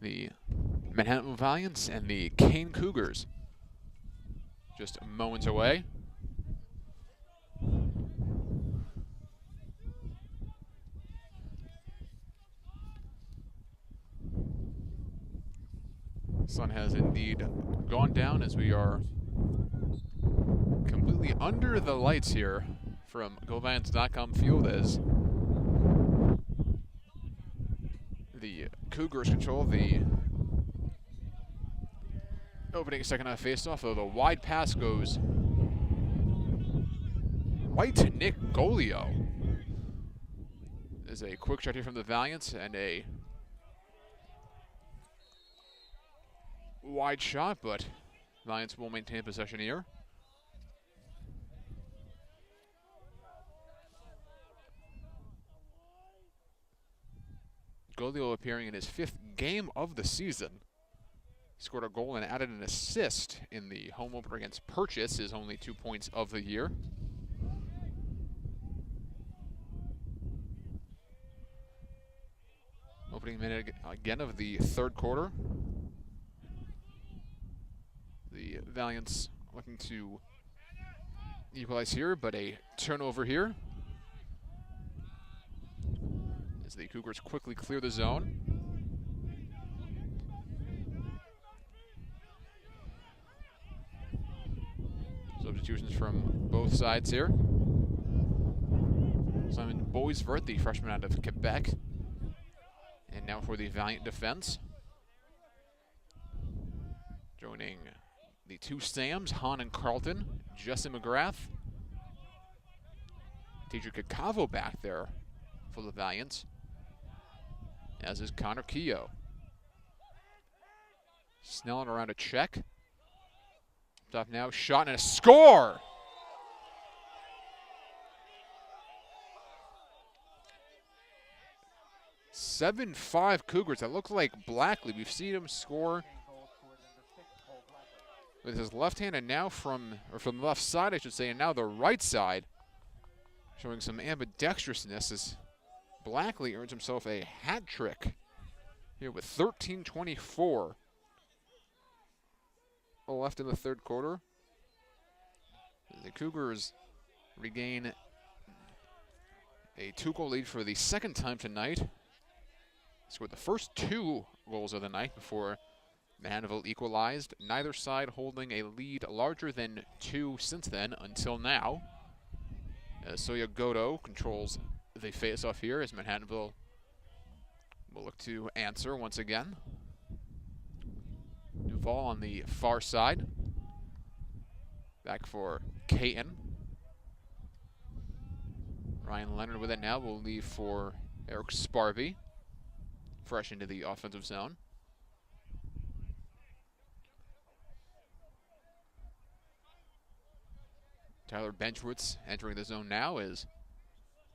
the Manhattanville Valiants and the Kean Cougars. Just moments away. Sun has indeed gone down as we are completely under the lights here from GoVans.com field as the Cougars control the opening second half faceoff, though the wide pass goes right to Nick Golio. There's a quick shot here from the Valiants and a wide shot, but Valiants will maintain possession here. Golio appearing in his 5th game of the season. He scored a goal and added an assist in the home opener against Purchase, his only 2 points of the year. Opening minute again of the third quarter. The Valiants looking to equalize here, but a turnover here as the Cougars quickly clear the zone. Substitutions from both sides here. Simon Boisvert, the freshman out of Quebec. And now for the Valiant defense. Joining the two Sams, Hahn and Carlton, Jesse McGrath. TJ Kakavo back there for the Valiants, as is Connor Keogh. Snelling around a check. Top now, shot and a score! "7-5 Cougars. That looked like Blackley. We've seen him score with his left hand, and now from the left side, I should say, and now the right side, showing some ambidextrousness as Blackley earns himself a hat trick here with 13:24 left in the third quarter. The Cougars regain a 2-goal lead for the second time tonight. Scored the first 2 goals of the night before Manhattanville equalized, neither side holding a lead larger than 2 since then until now. As Soya Goto controls the face-off here as Manhattanville will look to answer once again. Duvall on the far side. Back for Kean. Ryan Leonard with it now will leave for Eric Sparvey, fresh into the offensive zone. Tyler Benchwitz entering the zone now as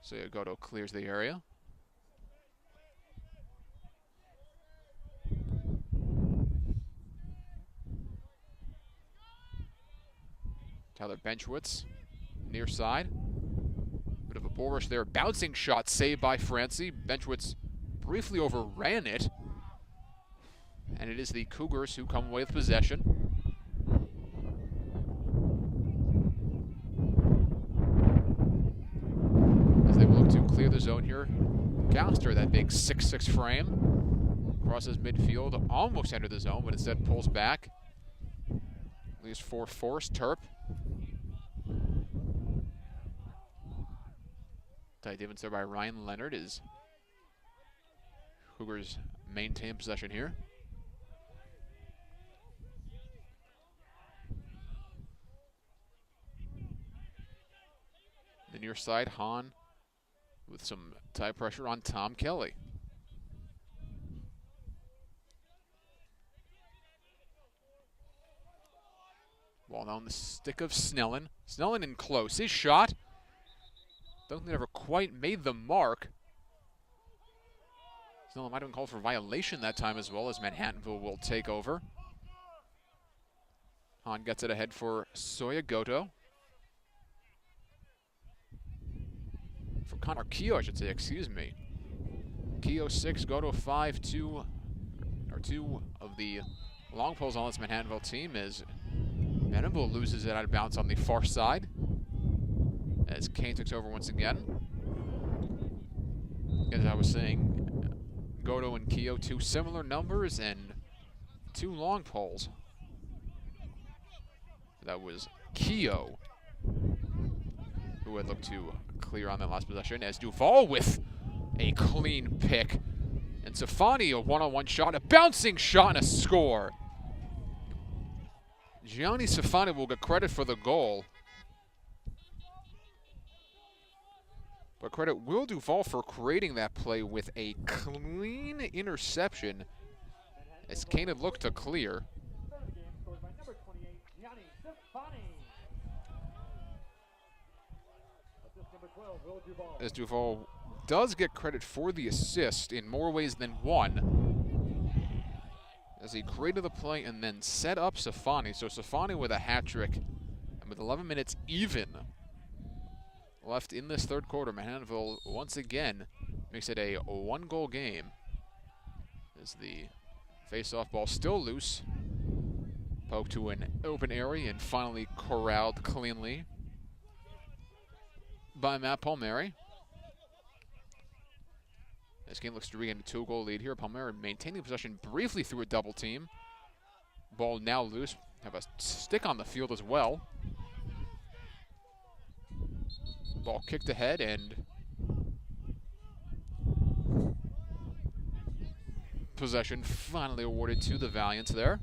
Soyagoto clears the area. Tyler Benchwitz, near side. Bit of a bull rush there. Bouncing shot saved by Francie. Benchwitz briefly overran it. And it is the Cougars who come away with possession. As they will look to clear the zone here. Gaster, that big 6'6" frame, crosses midfield, almost entered the zone, but instead pulls back. Leaves for Forrest Turp. Tight defense there by Ryan Leonard as Cougars maintain possession here. The near side, Hahn with some tie pressure on Tom Kelly. Ball now on the stick of Snellen. Snellen in close. His shot. Don't think it ever quite made the mark. Snellen might have been called for violation that time as well, as Manhattanville will take over. Hahn gets it ahead for Soyagoto. For Connor Keogh, I should say, excuse me. Keogh 6, Godo 5, two of the long poles on this Manhattanville team as Manhattanville loses it out of bounds on the far side as Kean takes over once again. As I was saying, Godo and Keogh, two similar numbers and two long poles. That was Keogh who had looked to clear on that last possession, as Duval with a clean pick. And Safani, a one-on-one shot, a bouncing shot, and a score. Gianni Safani will get credit for the goal, but credit Will Duval for creating that play with a clean interception as Kean had looked to clear. Third game scored by number 28, Gianni Sifani. Assist number 12, Will Duval. As Duval does get credit for the assist in more ways than one, as he created the play and then set up Safani. So Safani with a hat trick, and with 11 minutes even left in this third quarter, Manhattanville once again makes it a one-goal game as the face-off ball still loose, poked to an open area and finally corralled cleanly by Matt Palmieri. This game looks to regain a two-goal lead here. Palmieri maintaining possession briefly through a double team. Ball now loose. Have a stick on the field as well. Ball kicked ahead and possession finally awarded to the Valiants there.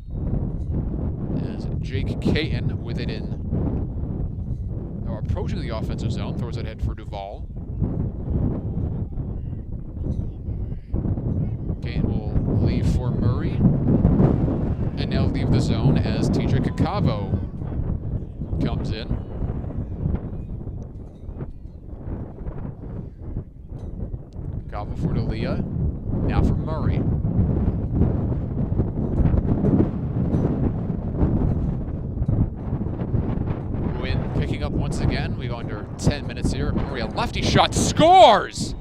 As Jake Kean with it in, or approaching the offensive zone, throws it ahead for Duval. Kean will leave for Murray, and now leave the zone as TJ Kakavo comes in. Kakavo for D'Elia, now for Murray. Win picking up once again. We go under 10 minutes here. Murray, a lefty shot, scores!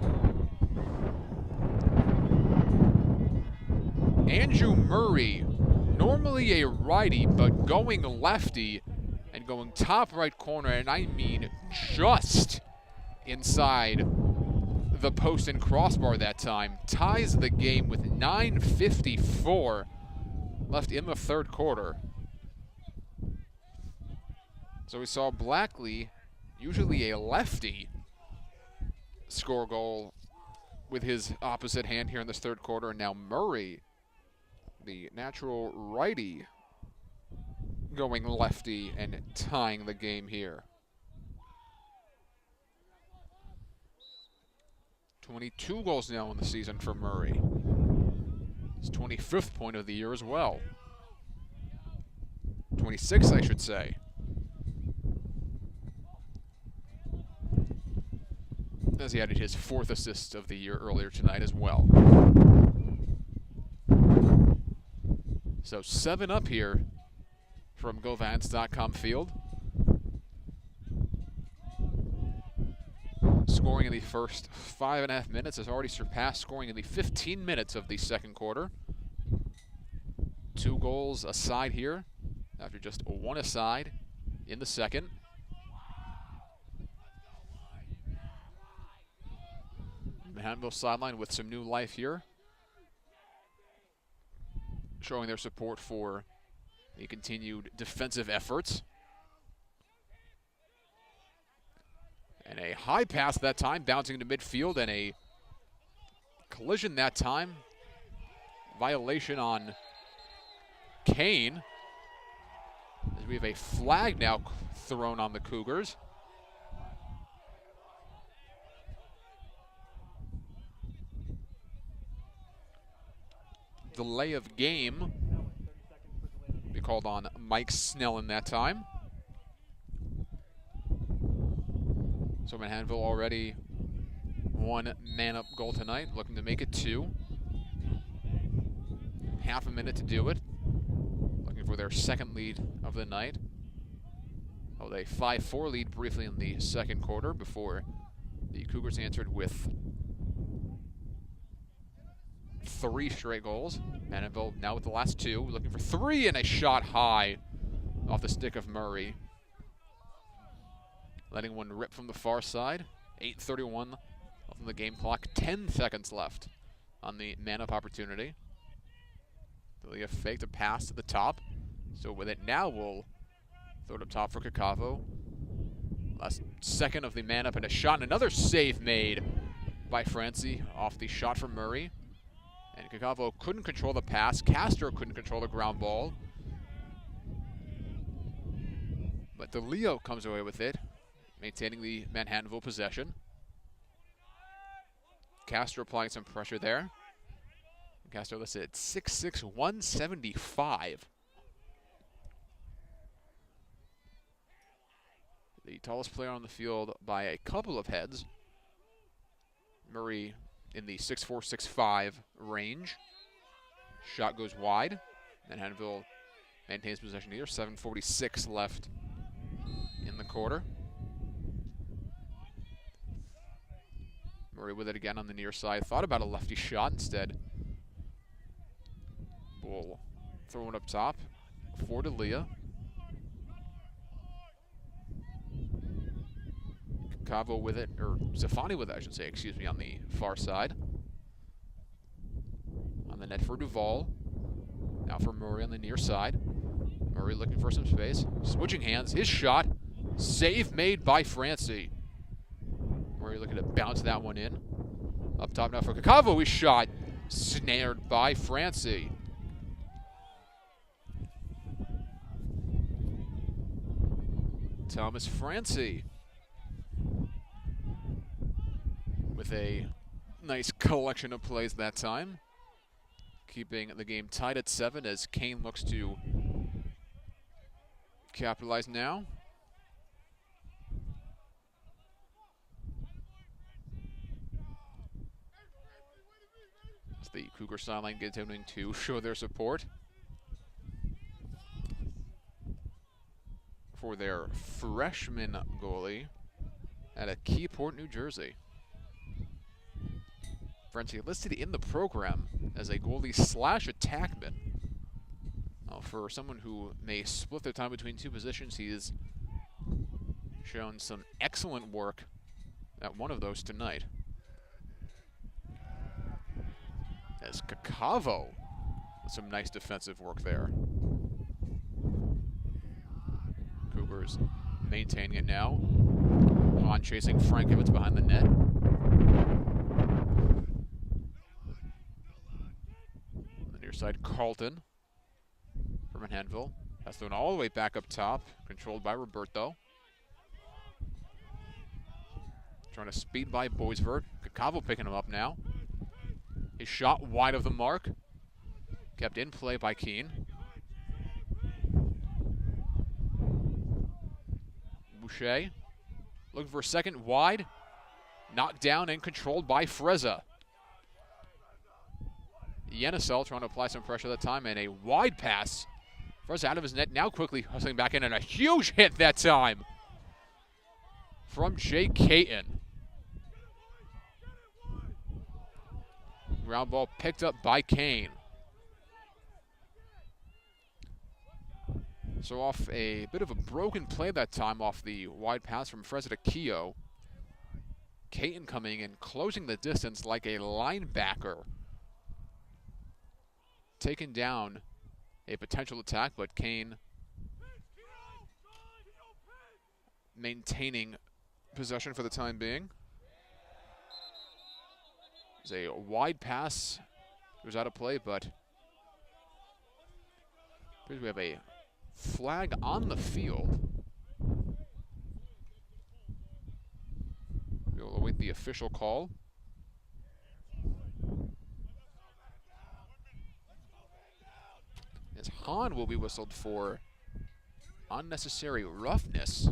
Andrew Murray, normally a righty, but going lefty and going top right corner, and I mean just inside the post and crossbar that time, ties the game with 9:54 left in the third quarter. So we saw Blackley, usually a lefty, score a goal with his opposite hand here in this third quarter, and now Murray, the natural righty, going lefty and tying the game here. 22 goals now in the season for Murray. His 25th point of the year as well. 26, I should say. As he added his 4th assist of the year earlier tonight as well. So 7 up here from GoVans.com field. Scoring in the first 5.5 minutes has already surpassed scoring in the 15 minutes of the second quarter. 2 goals aside here after just 1 aside in the second. Manhattanville sideline with some new life here, showing their support for the continued defensive efforts. And a high pass that time, bouncing to midfield, and a collision that time. Violation on Kean, as we have a flag now thrown on the Cougars. Delay of game be called on Mike Snell in that time. So Manhattanville already 1 man-up goal tonight, looking to make it 2. Half a minute to do it. Looking for their second lead of the night. Oh, they 5-4 lead briefly in the second quarter before the Cougars answered with 3 straight goals. Manhattanville now with the last 2, looking for 3, and a shot high off the stick of Murray. Letting one rip from the far side. 8:31 on the game clock. 10 seconds left on the man-up opportunity. Delia faked a pass to the top. So with it now, we'll throw it up top for Kakavo. Last second of the man-up and a shot, and another save made by Francie off the shot from Murray. And Kakavo couldn't control the pass. Castro couldn't control the ground ball. But DeLeo comes away with it, maintaining the Manhattanville possession. Castro applying some pressure there. Castro listed at 6'6", 175. The tallest player on the field by a couple of heads. Murray in the 6'4", 6'5" range. Shot goes wide. Manhattanville maintains possession here. 7:46 left in the quarter. Murray with it again on the near side. Thought about a lefty shot instead. We'll throw it up top for Delia. Cavo with it, or Zafani with it, I should say, excuse me, on the far side. On the net for Duvall. Now for Murray on the near side. Murray looking for some space. Switching hands, his shot. Save made by Francie. Murray looking to bounce that one in. Up top now for Cavo, his shot. Snared by Francie. Thomas Francie with a nice collection of plays that time, keeping the game tied at 7 as Kean looks to capitalize now. As the Cougar sideline continuing to show their support for their freshman goalie at a Keyport, New Jersey. Francie listed in the program as a goalie / attackman. For someone who may split their time between 2 positions, he's shown some excellent work at one of those tonight. As Kakavo with some nice defensive work there. Cougars maintaining it now. On chasing Frankovitz behind the net. On the near side, Carlton from Manhattanville. That's thrown all the way back up top, controlled by Roberto. Trying to speed by Boisvert. Kakavo picking him up now. His shot wide of the mark. Kept in play by Kean. Boucher looking for a second wide. Knocked down and controlled by Frezza. Yenisel trying to apply some pressure that time, and a wide pass. Frezza out of his net, now quickly hustling back in, and a huge hit that time from Jay Caton. Ground ball picked up by Kean. So off a bit of a broken play that time off the wide pass from Frezza to Keogh. Caton coming in, closing the distance like a linebacker. Taking down a potential attack, but Kean maintaining possession for the time being. There's a wide pass. It was out of play, but we have a flag on the field. We'll await the official call. As Hahn will be whistled for unnecessary roughness.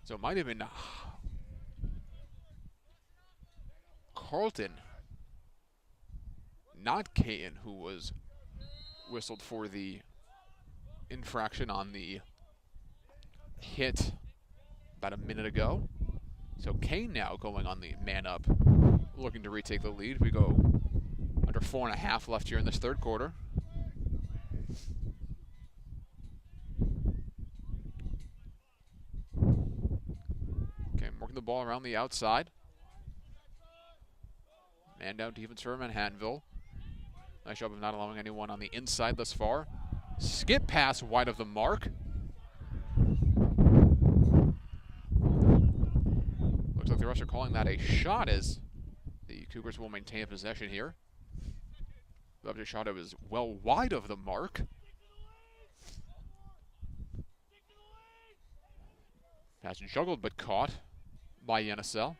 So it might have been Carlton, not Caton, who was whistled for the infraction on the hit about a minute ago. So Kean now going on the man up, looking to retake the lead. We go under 4.5 left here in this third quarter. Okay, working the ball around the outside. Man down defense for Manhattanville. Nice job of not allowing anyone on the inside thus far. Skip pass wide of the mark. Looks like the refs are calling that a shot as the Cougars will maintain possession here. The object shot was well wide of the mark. Pass juggled but caught by Yenisel.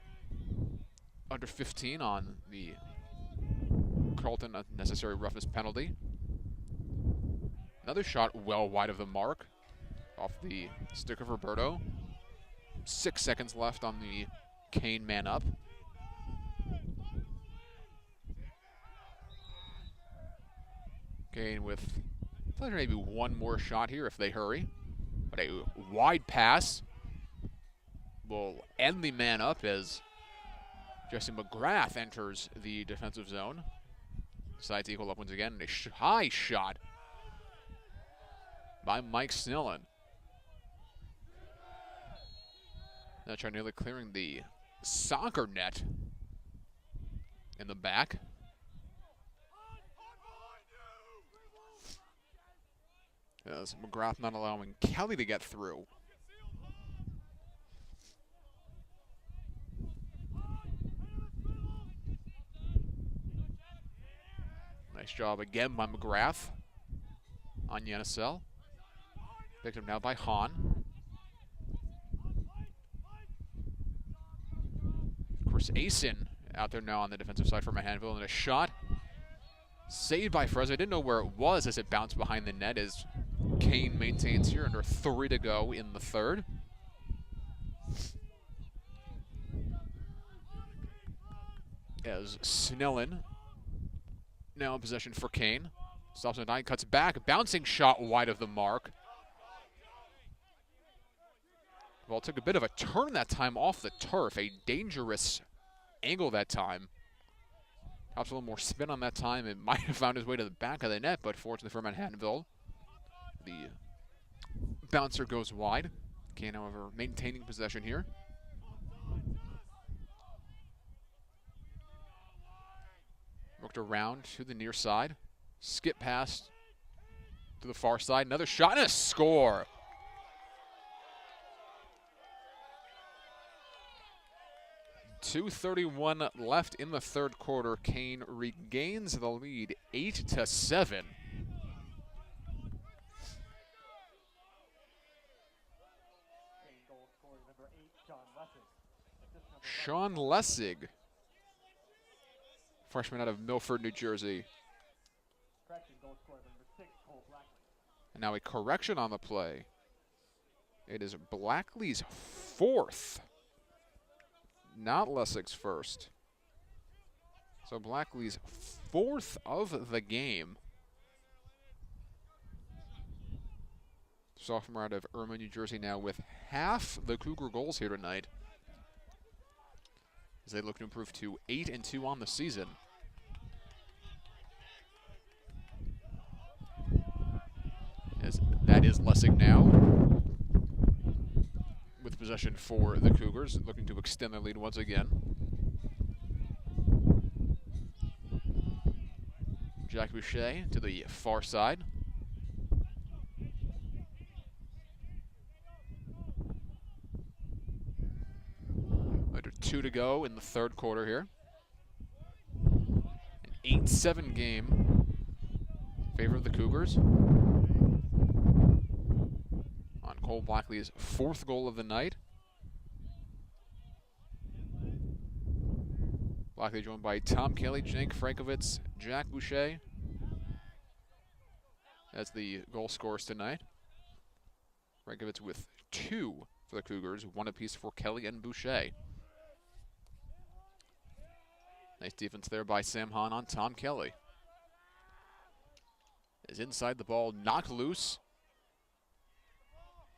Under 15 on the Carlton unnecessary roughness penalty. Another shot well wide of the mark off the stick of Roberto. 6 seconds left on the Kean man up. Kean with maybe one more shot here if they hurry. But a wide pass will end the man up as Jesse McGrath enters the defensive zone. Decides to equal up once again. A high shot by Mike Snillen. That shot nearly clearing the soccer net in the back. As McGrath not allowing Kelly to get through. Nice job again by McGrath on Yenisel. Picked up now by Hahn. Of course, Asen out there now on the defensive side for Manhattanville, and a shot saved by Frezza. I didn't know where it was as it bounced behind the net as Kean maintains here under 3 to go in the third. As Snillen now in possession for Kean. Stops at 9, cuts back, bouncing shot wide of the mark. Well, it took a bit of a turn that time off the turf, a dangerous angle that time. Perhaps a little more spin on that time. It might have found his way to the back of the net, but fortunately for Manhattanville, the bouncer goes wide. Kean, however, maintaining possession here. Worked around to the near side. Skip pass to the far side. Another shot and a score. .231 left in the third quarter. Kean regains the lead 8-7. Sean Lessig, freshman out of Milford, New Jersey. And now a correction on the play. It is Blackley's 4th, not Lessig's first. So Blackley's 4th of the game. Sophomore out of Irma, New Jersey, now with half the Cougar goals here tonight, as they look to improve to 8-2 on the season. As that is Lessig now with possession for the Cougars, looking to extend their lead once again. Jack Boucher to the far side. Under 2 to go in the third quarter here. An 8-7 game in favor of the Cougars. On Cole Blackley's 4th goal of the night. Blackley joined by Tom Kelly, Jake Frankovitz, Jack Boucher as the goal scorers tonight. Frankovitz with 2 for the Cougars, 1 apiece for Kelly and Boucher. Nice defense there by Sam Hahn on Tom Kelly. Is inside the ball, knocked loose.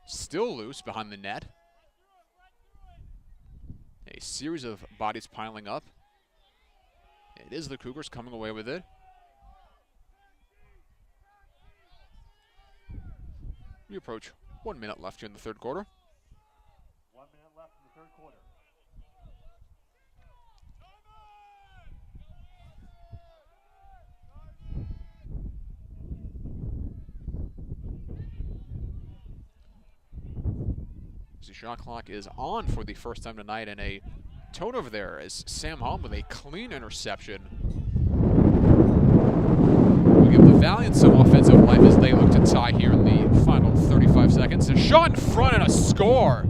Still loose behind the net. A series of bodies piling up. It is the Cougars coming away with it. We approach 1 minute left here in the third quarter. 1 minute left in the third quarter. The shot clock is on for the first time tonight, and a turnover there as Sam Hahn with a clean interception will give the Valiant some offensive life as they look to tie here in the final 35 seconds. A shot in front and a score.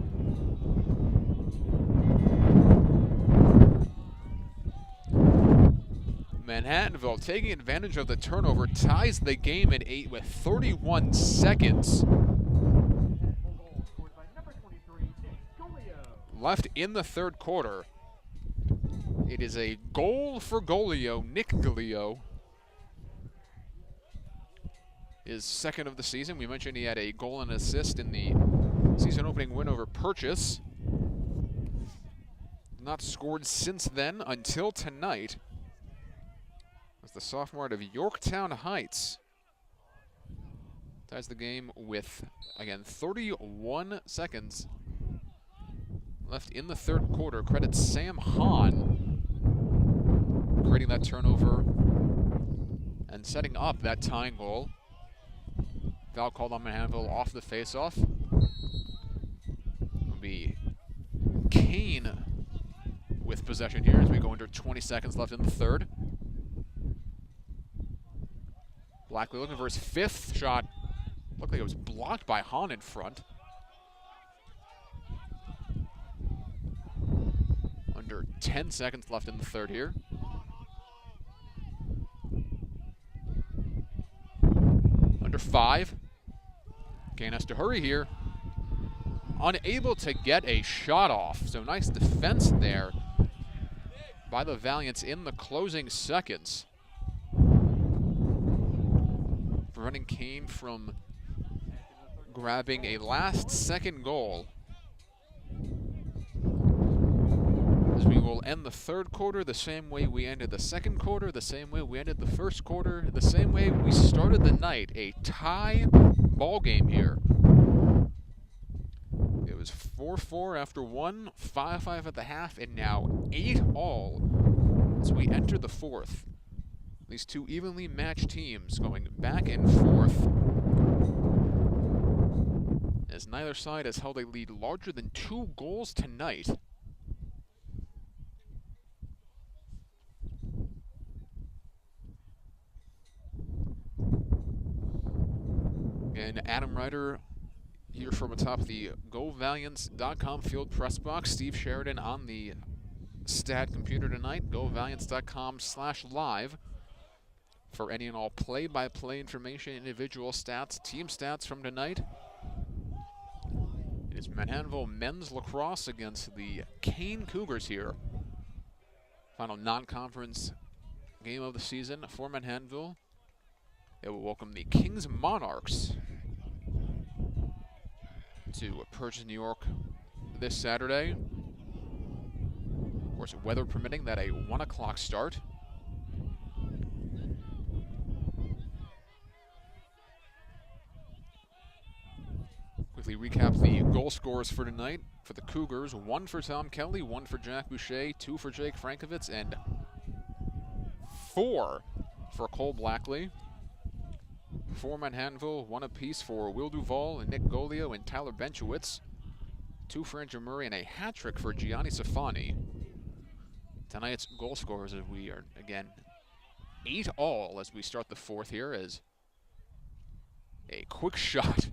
Manhattanville, taking advantage of the turnover, ties the game at 8 with 31 seconds left in the third quarter. It is a goal for Golio. Nick Golio is second of the season. We mentioned he had a goal and assist in the season opening win over Purchase. Not scored since then until tonight, as the sophomore out of Yorktown Heights ties the game with, again, 31 seconds left in the third quarter. Credit Sam Hahn creating that turnover and setting up that tying goal. Foul called on Manhattanville off the faceoff. It'll be Kean with possession here as we go under 20 seconds left in the third. Blackley looking for his fifth shot. Looked like it was blocked by Hahn in front. Under 10 seconds left in the third here. Under 5. Kean has to hurry here. Unable to get a shot off. So nice defense there by the Valiants in the closing seconds, preventing Kean from grabbing a last-second goal. As we will end the third quarter the same way we ended the second quarter, the same way we ended the first quarter, the same way we started the night. A tie ball game here. It was 4-4 after one, 5-5 at the half, and now 8-all as we enter the fourth. These two evenly matched teams going back and forth, as neither side has held a lead larger than 2 goals tonight. And Adam Ryder here from atop the GoValiants.com field press box. Steve Sheridan on the stat computer tonight. GoValiants.com/live for any and all play-by-play information, individual stats, team stats from tonight. It is Manhattanville men's lacrosse against the Kean Cougars here. Final non-conference game of the season for Manhattanville. It will welcome the Kings Monarchs to Purchase, New York this Saturday. Of course, weather permitting, that a 1 o'clock start. Quickly recap the goal scorers for tonight. For the Cougars, 1 for Tom Kelly, 1 for Jack Boucher, 2 for Jake Frankovitz, and 4 for Cole Blackley. For Manhattanville, 1 apiece for Will Duvall and Nick Golio and Tyler Benchowitz. 2 for Andrew Murray and a hat trick for Gianni Safani. Tonight's goal scorers, as we are, again, 8-all as we start the fourth here, as a quick shot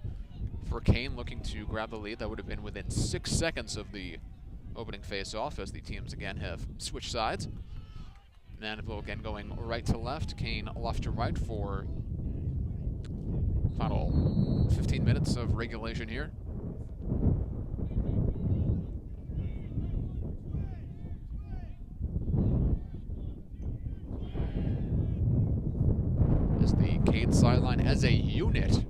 for Kean looking to grab the lead. That would have been within 6 seconds of the opening face-off, as the teams again have switched sides. Manhattanville again going right to left, Kean left to right for final 15 minutes of regulation here. As the Kean sideline as a unit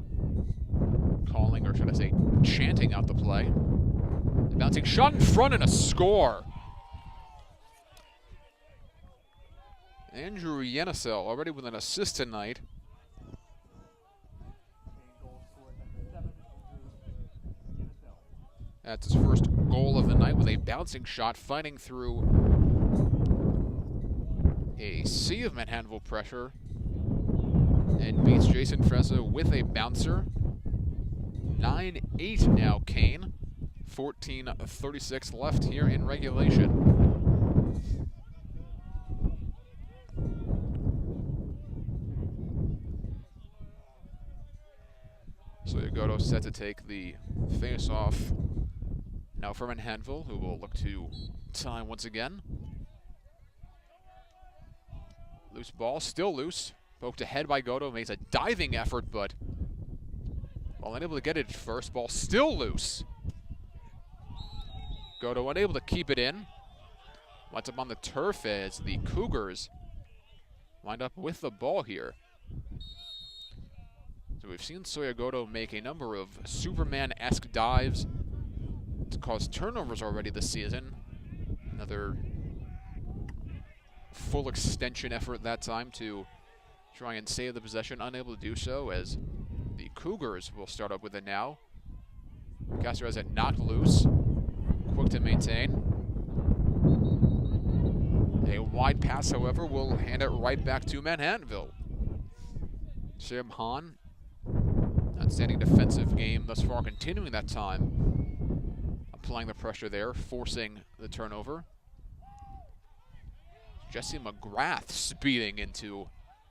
calling, or should I say chanting, commenting out the play. The bouncing shot in front and a score. Andrew Yenisel already with an assist tonight. That's his first goal of the night with a bouncing shot, fighting through a sea of Manhattanville pressure, and beats Jason Frezza with a bouncer. 9-8 now, Kean. 14:36 left here in regulation. So Yagoto set to take the face-off now for Manhattanville, who will look to tie once again. Loose ball, still loose. Poked ahead by Goto, makes a diving effort, but while unable to get it first, ball still loose. Goto unable to keep it in. Winds up on the turf as the Cougars wind up with the ball here. So we've seen Soya-Goto make a number of Superman-esque dives to cause turnovers already this season. Another full extension effort that time to try and save the possession, unable to do so as the Cougars will start up with it now. Castro has it knocked loose, quick to maintain. A wide pass, however, will hand it right back to Manhattanville. Sam Hahn, outstanding defensive game thus far, continuing that time, applying the pressure there, forcing the turnover. Jesse McGrath speeding into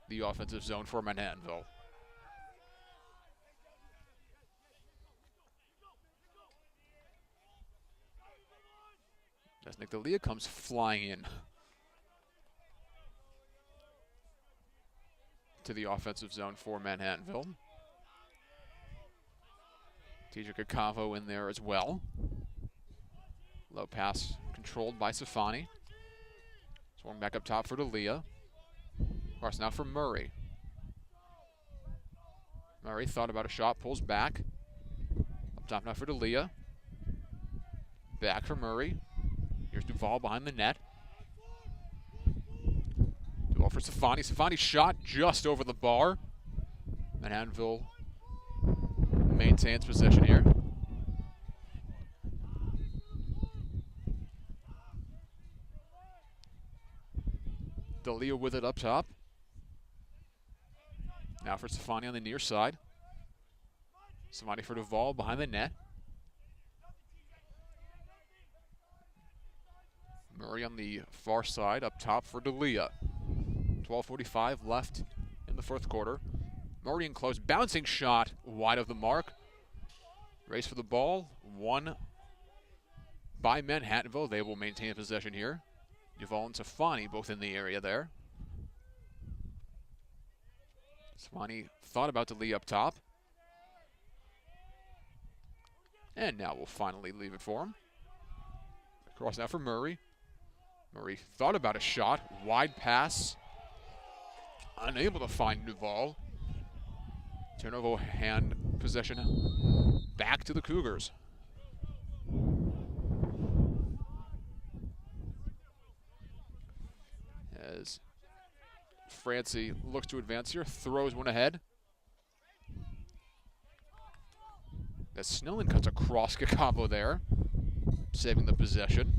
the offensive zone for Manhattanville. As Nick D'Elia comes flying in to the offensive zone for Manhattanville. TJ Kakavo in there as well. Low pass controlled by Safani. Swung back up top for D'Elia. Cross now for Murray. Murray thought about a shot, pulls back. Up top now for D'Elia. Back for Murray. Here's Duvall behind the net. Duvall for Safani. Safani shot just over the bar. Manhattanville maintains possession here. D'Elia with it up top. Now for Safani on the near side. Safani for Duvall behind the net. Murray on the far side, up top for D'Elia. 12:45 left in the fourth quarter. Murray in close, bouncing shot, wide of the mark. Race for the ball, won by Manhattanville. They will maintain possession here. Duvall and Safani both in the area there. Safani thought about D'Elia up top. And now we'll finally leave it for him. Cross now for Murray. Murray thought about a shot, wide pass. Unable to find Duvall. Turnover hand possession back to the Cougars. As Francie looks to advance here, throws one ahead. As Snelling cuts across Kakavo there, saving the possession.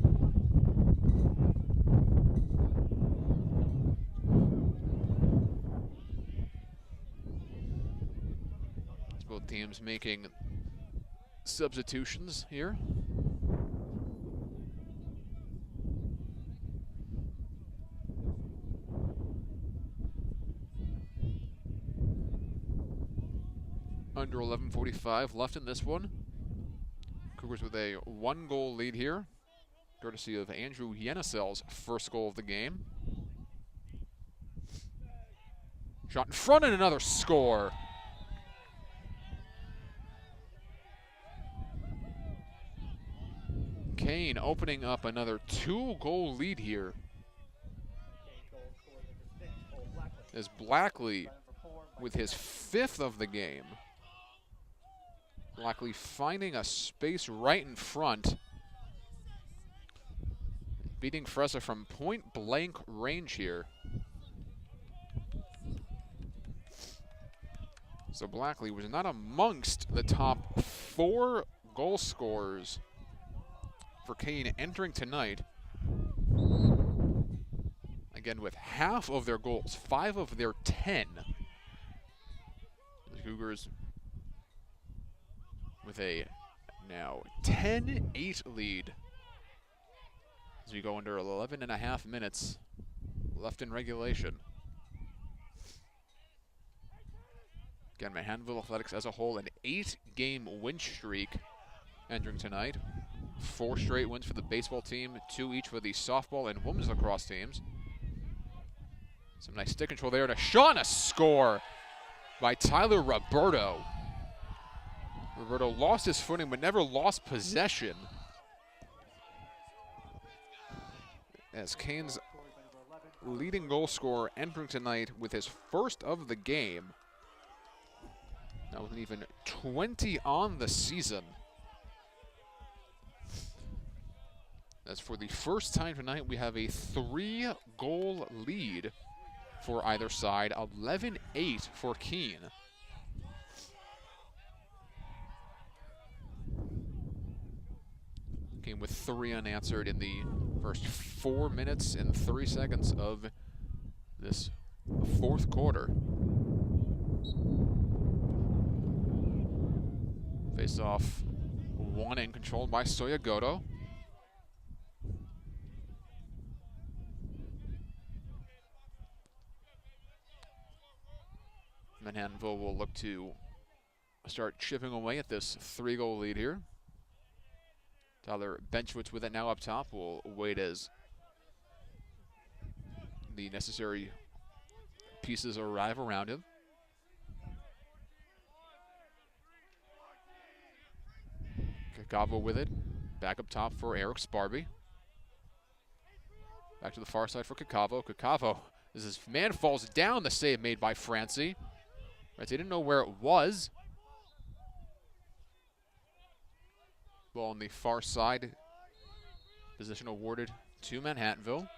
Both teams making substitutions here. Under 11:45 left in this one. Cougars with a 1-goal lead here, courtesy of Andrew Yenisel's first goal of the game. Shot in front and another score. Kean opening up another 2-goal lead here. As Blackley with his 5th of the game. Blackley finding a space right in front. Beating Fresa from point blank range here. So Blackley was not amongst the top 4 goal scorers for Kean entering tonight. Again, with half of their goals, 5 of their 10. The Cougars with a now 10-8 lead as we go under 11.5 minutes left in regulation. Again, Manhattanville Athletics as a whole, an 8-game win streak entering tonight. 4 straight wins for the baseball team, 2 each for the softball and women's lacrosse teams. Some nice stick control there, and a shot and a score by Tyler Roberto. Roberto lost his footing but never lost possession. As Kean's leading goal scorer entering tonight with his first of the game. Now with an even 20 on the season. As for the first time tonight, we have a 3-goal lead for either side, 11-8 for Kean. Kean with 3 unanswered in the first 4 minutes and 3 seconds of this 4th quarter. Face off won and controlled by Soyagoto. Manhattanville will look to start chipping away at this 3-goal lead here. Tyler Benchwitz with it now up top will wait as the necessary pieces arrive around him. Kakavo with it. Back up top for Eric Sparby. Back to the far side for Kakavo. Kakavo, as his man falls down, the save made by Francie. Right, they didn't know where it was. Ball on the far side. Position awarded to Manhattanville.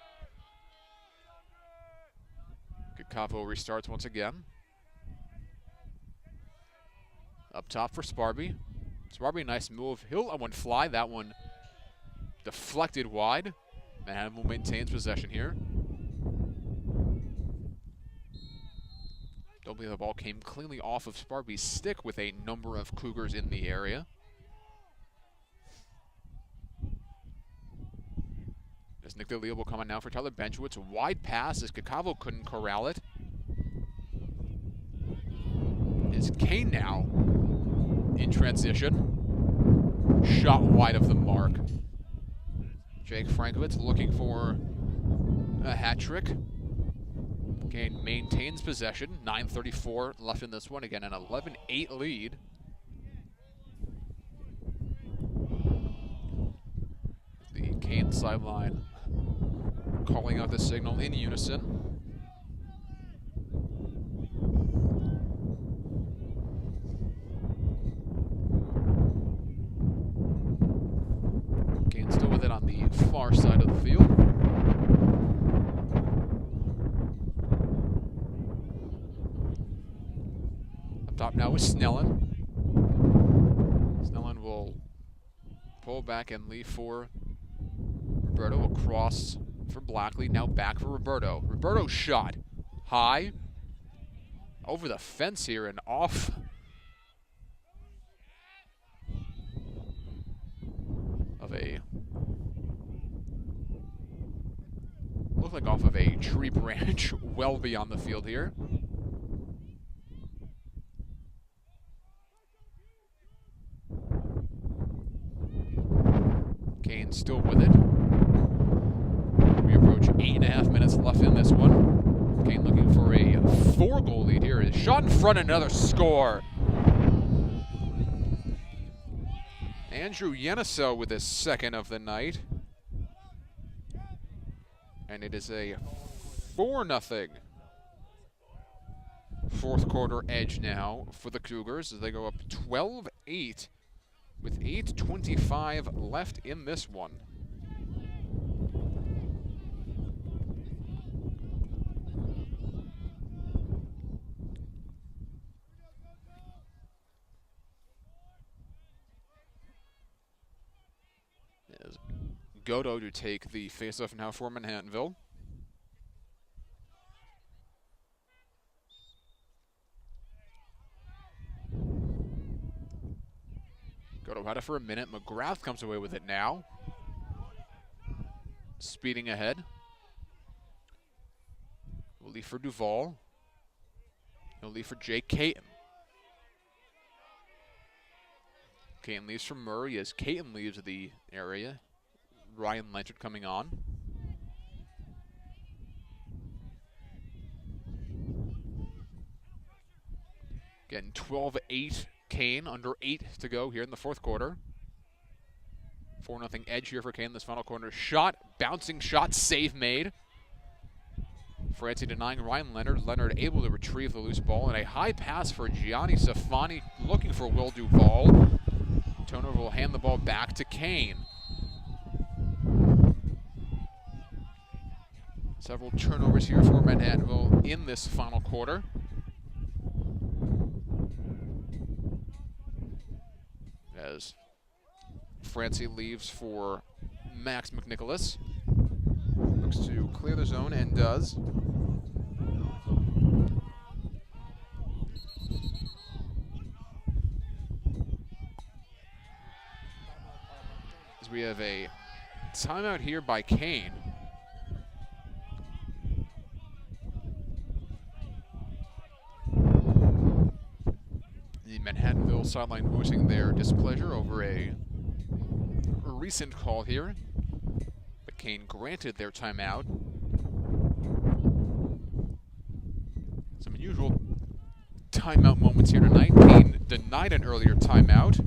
Kakavo restarts once again. Up top for Sparby. Sparby, nice move. He'll let one fly. That one deflected wide. Manhattanville maintains possession here. Don't believe the ball came cleanly off of Sparby's stick with a number of Cougars in the area. As Nick DeLeo will come on now for Tyler Benchwitz. Wide pass as Kakavo couldn't corral it. Is Kean now in transition. Shot wide of the mark. Jake Frankovitz looking for a hat trick. Kean maintains possession. 9:34 left in this one. Again, an 11-8 lead. The Kean sideline calling out the signal in unison. Kean still with it on the far side of the field. Up top now is Snellen. Snellen will pull back and leave for Roberto across for Blackley. Now back for Roberto. Roberto's shot high over the fence here and off. Of a looked like off of a tree branch well beyond the field here. Kean still with it. We approach 8.5 minutes left in this one. Kean looking for a 4-goal lead here. Is shot in front, another score. Andrew Yeneso with his 2nd of the night. And it is a 4-0 fourth quarter edge now for the Cougars as they go up 12-8 with 8:25 left in this one. As Godo to take the faceoff now for Manhattanville. Godo had it for a minute. McGrath comes away with it now. Speeding ahead. Will leave for Duvall. He'll leave for Jake Caton. Caton leaves for Murray as Caton leaves the area. Ryan Leonard coming on. Again, 12-8 Kean, under 8 to go here in the fourth quarter. 4-0 edge here for Kean. This final corner shot, bouncing shot, save made. Francie denying Ryan Leonard. Leonard able to retrieve the loose ball, and a high pass for Gianni Safani looking for Will Duvall. Turnover will hand the ball back to Kean. Several turnovers here for Manhattanville in this final quarter. As Francie leaves for Max McNicholas. Looks to clear the zone and does. As we have a timeout here by Kean. The Manhattanville sideline voicing their displeasure over a recent call here, but Kean granted their timeout. Some unusual timeout moments here tonight. Kean denied an earlier timeout.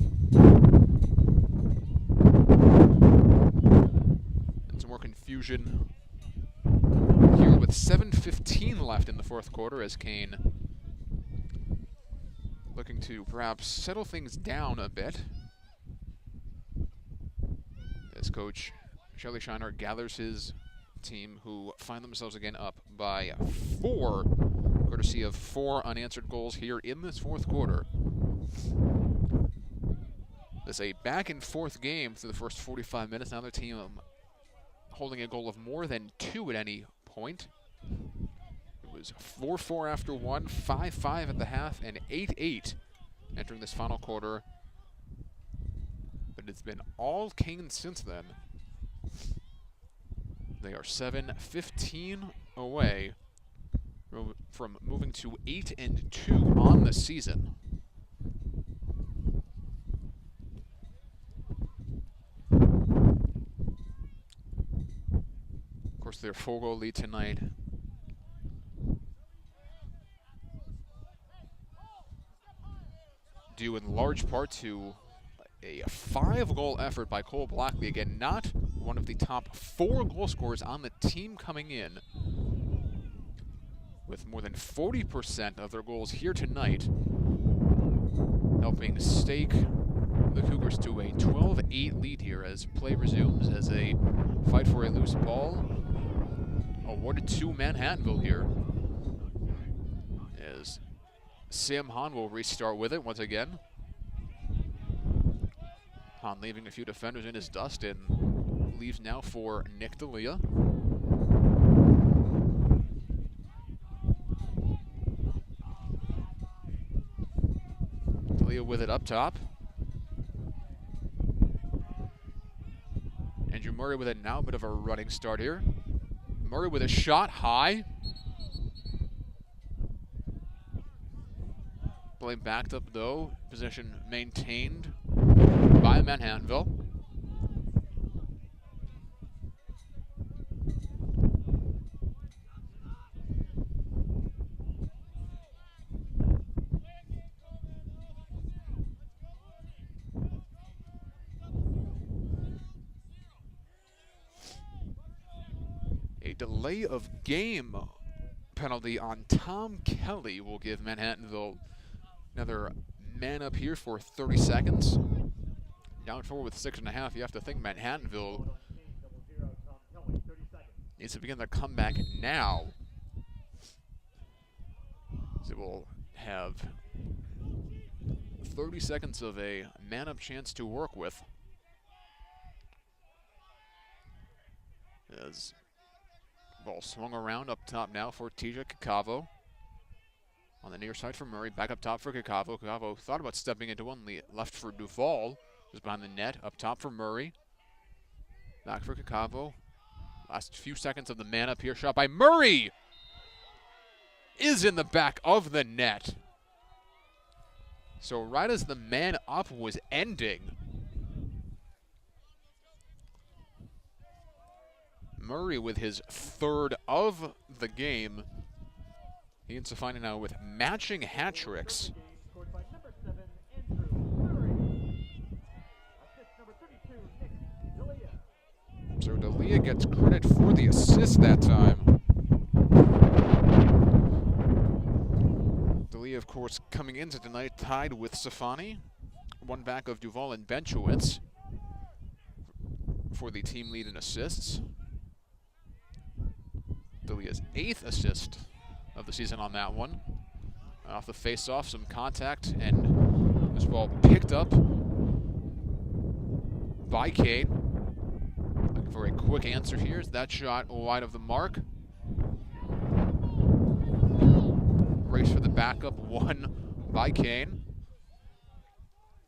And some more confusion here with 7:15 left in the fourth quarter as Kean looking to perhaps settle things down a bit. As Coach Shelly Shiner gathers his team, who find themselves again up by 4, courtesy of 4 unanswered goals here in this fourth quarter. This is a back and forth game through the first 45 minutes. Now the team holding a goal of more than 2 at any point. It was 4-4 after 1, 5-5 at the half, and 8-8 entering this final quarter. But it's been all Kean since then. They are 7-15 away from moving to 8-2 on the season. Of course, their 4-goal lead tonight due in large part to a 5-goal effort by Cole Blackley. Again, not one of the top 4 goal scorers on the team coming in, with more than 40% of their goals here tonight, helping stake the Cougars to a 12-8 lead here as play resumes, as a fight for a loose ball awarded to Manhattanville here, as Sam Hahn will restart with it once again. Hahn leaving a few defenders in his dust and leaves now for Nick D'Elia. D'Elia with it up top. Andrew Murray with it now, a bit of a running start here. Murray with a shot high. Play backed up though, possession maintained by Manhattanville. A delay of game penalty on Tom Kelly will give Manhattanville another man up here for 30 seconds. Down 4 with 6.5. You have to think Manhattanville needs to begin their comeback now. So we'll have 30 seconds of a man-up chance to work with. As ball swung around up top now for TJ Kakavo. On the near side for Murray, back up top for Kakavo. Kakavo thought about stepping into one, left for Duvall. Just behind the net, up top for Murray. Back for Kakavo. Last few seconds of the man-up here, shot by Murray! Is in the back of the net. So right as the man-up was ending, Murray with his third of the game. He and Safani now with matching hat tricks. So D'Elia gets credit for the assist that time. D'Elia, of course, coming into tonight tied with Safani. One back of Duvall and Benchowitz for the team lead in assists. D'Elia's 8th assist of the season on that one. Off the face-off, some contact, and this ball picked up by Kean. Looking for a quick answer here. Is that shot wide of the mark? Race for the backup, won by Kean.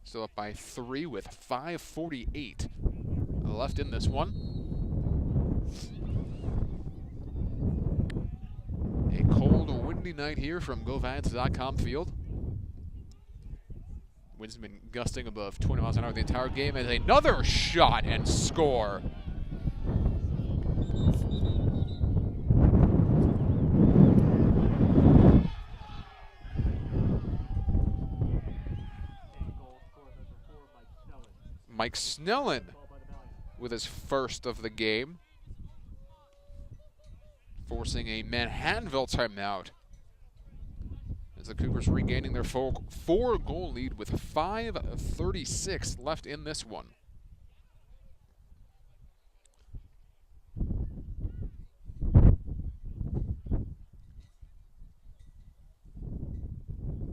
Still up by 3 with 5:48 left in this one. A cold, windy night here from GoVans.com field. Winds have been gusting above 20 miles an hour the entire game, as another shot and score. Mike Snellen with his first of the game, forcing a Manhattanville timeout as the Cougars regaining their four-goal lead with 5:36 left in this one.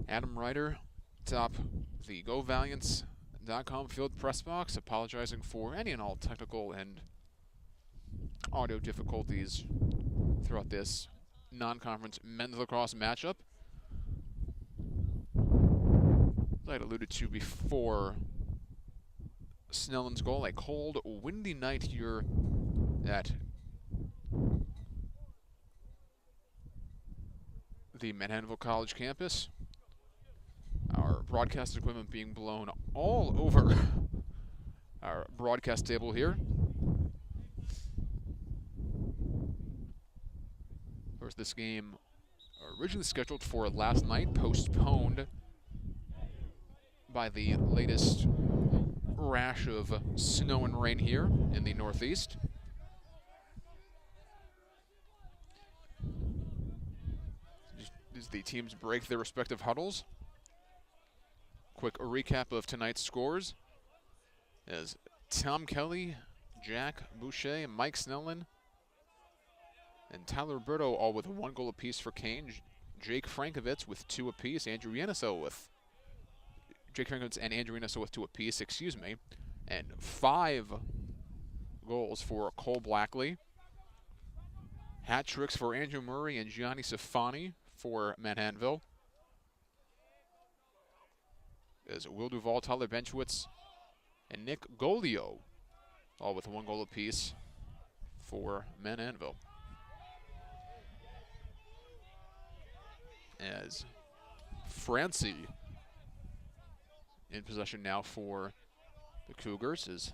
Adam Ryder atop the GoValiants.com field press box, apologizing for any and all technical and audio difficulties throughout this non-conference men's lacrosse matchup. As I had alluded to before Snellen's goal, a cold, windy night here at the Manhattanville College campus. Our broadcast equipment being blown all over our broadcast table here. Of course, this game originally scheduled for last night, postponed by the latest rash of snow and rain here in the Northeast. As the teams break their respective huddles. Quick recap of tonight's scores as Tom Kelly, Jack Boucher, Mike Snellen, and Tyler Roberto all with 1 goal apiece for Kean. Jake Frankovitz with 2 apiece. Andrew Yaniso with Jake Frankovitz and Andrew Yaniso with 2 apiece, and 5 goals for Cole Blackley. Hat tricks for Andrew Murray and Gianni Safani for Manhattanville. As Will Duvall, Tyler Benchowitz, and Nick Golio, all with 1 goal apiece for Manhattanville. As Francie in possession now for the Cougars as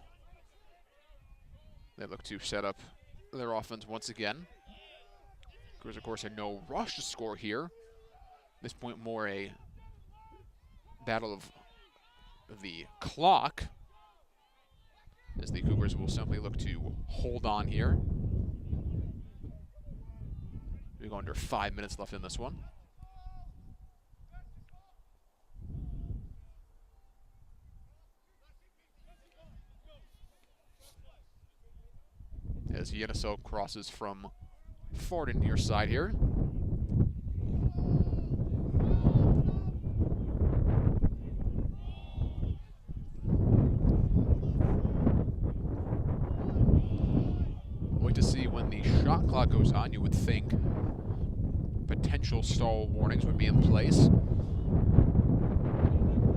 they look to set up their offense once again. Cougars, of course, had no rush to score here. At this point, more a battle of the clock, as the Cougars will simply look to hold on here. We go under 5 minutes left in this one. As Yenisel crosses from far to near side here. Wait to see when the shot clock goes on. You would think potential stall warnings would be in place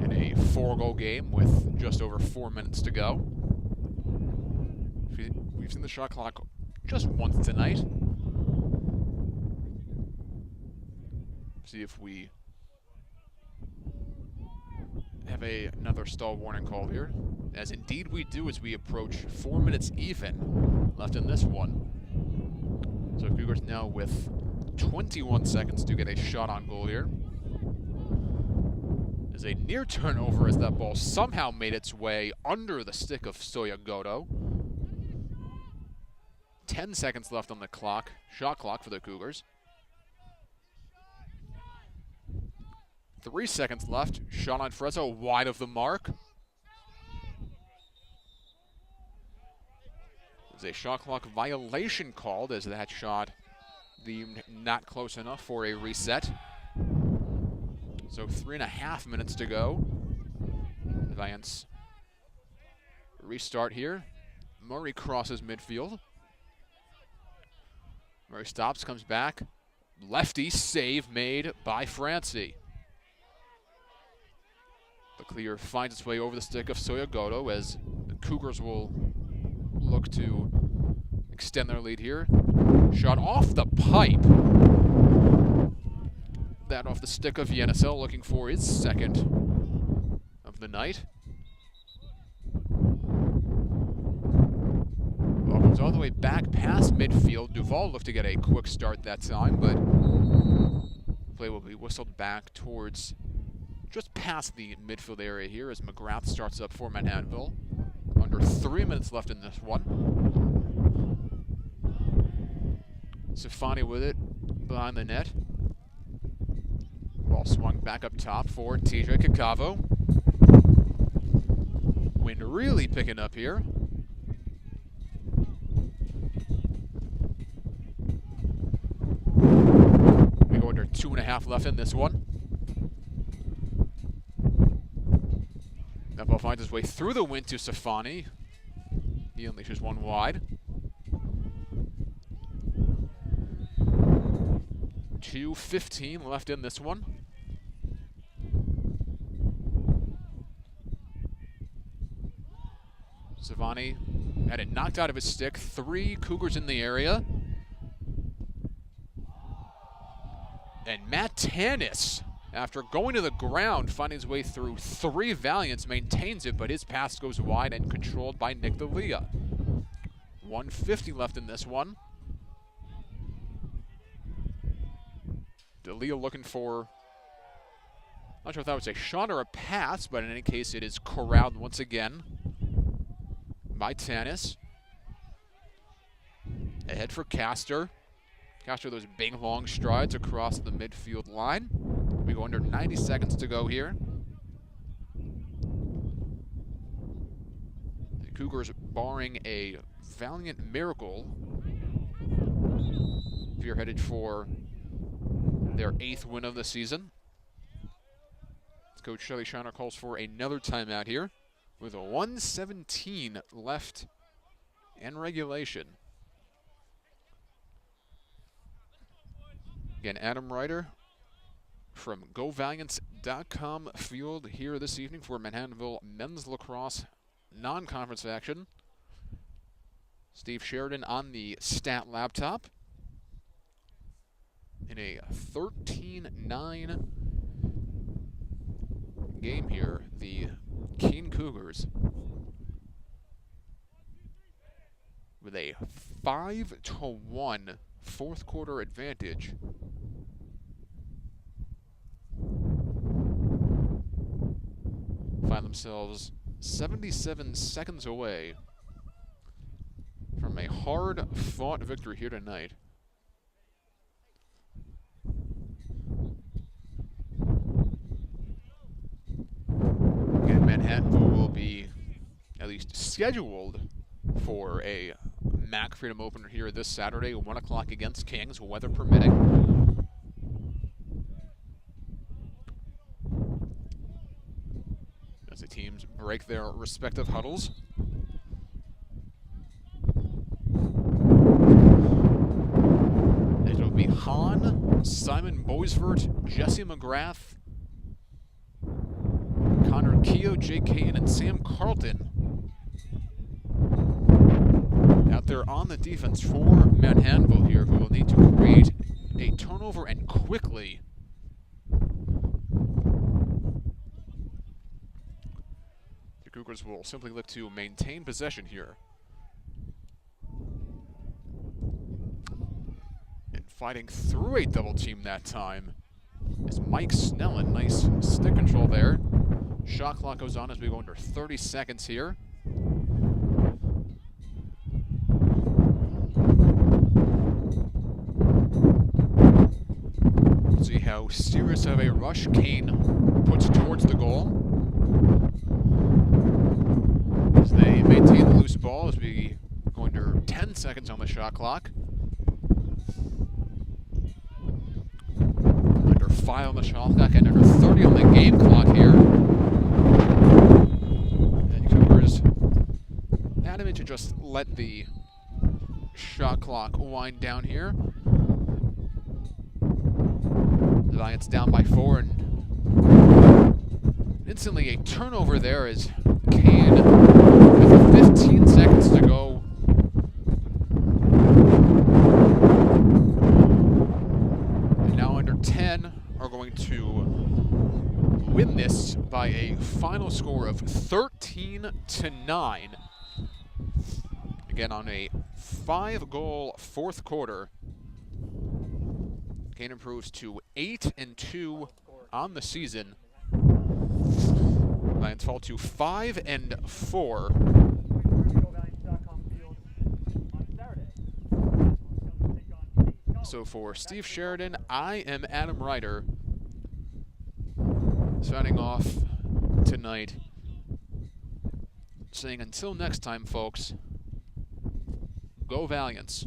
in a 4-goal game with just over 4 minutes to go. We've seen the shot clock just once tonight. See if we have another stall warning call here. As indeed we do as we approach 4 minutes even left in this one. So Cougars now with 21 seconds to get a shot on goal here. There's a near turnover as that ball somehow made its way under the stick of Soyagoto. 10 seconds left on the clock, shot clock for the Cougars. 3 seconds left, shot on Frezzo, wide of the mark. There's a shot clock violation called as that shot deemed not close enough for a reset. So 3.5 minutes to go. The Giants restart here. Murray crosses midfield. Murray stops, comes back. Lefty save made by Francie. The clear finds its way over the stick of Soyagoto as the Cougars will look to extend their lead here. Shot off the pipe. That off the stick of Yenisel, looking for his second of the night. Ball comes all the way back past midfield. Duvall looked to get a quick start that time, but play will be whistled back towards just past the midfield area here as McGrath starts up for Manhattanville. Under 3 minutes left in this one. Safani with it behind the net. Ball swung back up top for TJ Kakavo. Wind really picking up here. We go under 2.5 left in this one. That ball finds its way through the wind to Safani. He unleashes one wide. 2:15 left in this one. Savani had it knocked out of his stick. 3 Cougars in the area. And Matt Tanis, after going to the ground, finding his way through 3 Valiants, maintains it, but his pass goes wide and controlled by Nick D'Elia. 1:50 left in this one. D'Elia looking for, not sure if that was a shot or a pass, but in any case it is corralled once again by Tanis. Ahead for Castor. Castor those big long strides across the midfield line. We go under 90 seconds to go here. The Cougars barring a valiant miracle. Spearheaded for their 8th win of the season. Coach Shelley Shiner calls for another timeout here with a 1:17 left in regulation. Again, Adam Ryder from GoValiants.com field here this evening for Manhattanville men's lacrosse non-conference action. Steve Sheridan on the stat laptop. In a 13-9 game here, the Kean Cougars with a 5-1 fourth quarter advantage. Find themselves 77 seconds away from a hard-fought victory here tonight. Manhattanville will be at least scheduled for a MAC Freedom Opener here this Saturday, 1 o'clock against Kings, weather permitting. As the teams break their respective huddles. It'll be Hahn, Simon Boisvert, Jesse McGrath, Connor Keogh, Jake Kean, and Sam Carlton out there on the defense for Manhattanville here, who will need to create a turnover and quickly. The Cougars will simply look to maintain possession here. And fighting through a double team that time is Mike Snellen. Nice stick control there. Shot clock goes on as we go under 30 seconds here. See how serious of a rush Kean puts towards the goal. As they maintain the loose ball as we go under 10 seconds on the shot clock. Under 5 on the shot clock and under 30 on the game clock here. And Cougars adamant to just let the shot clock wind down here. The Lions down by 4, and instantly a turnover there as Kean, with 15 seconds to go, and now under 10 are going to win this by a final score of 13-9. Again, on a 5-goal fourth quarter. Kean improves to 8-2 on the season. Lions fall to 5-4. So for Steve Sheridan, I am Adam Ryder, signing off tonight, saying until next time, folks, go Valiants.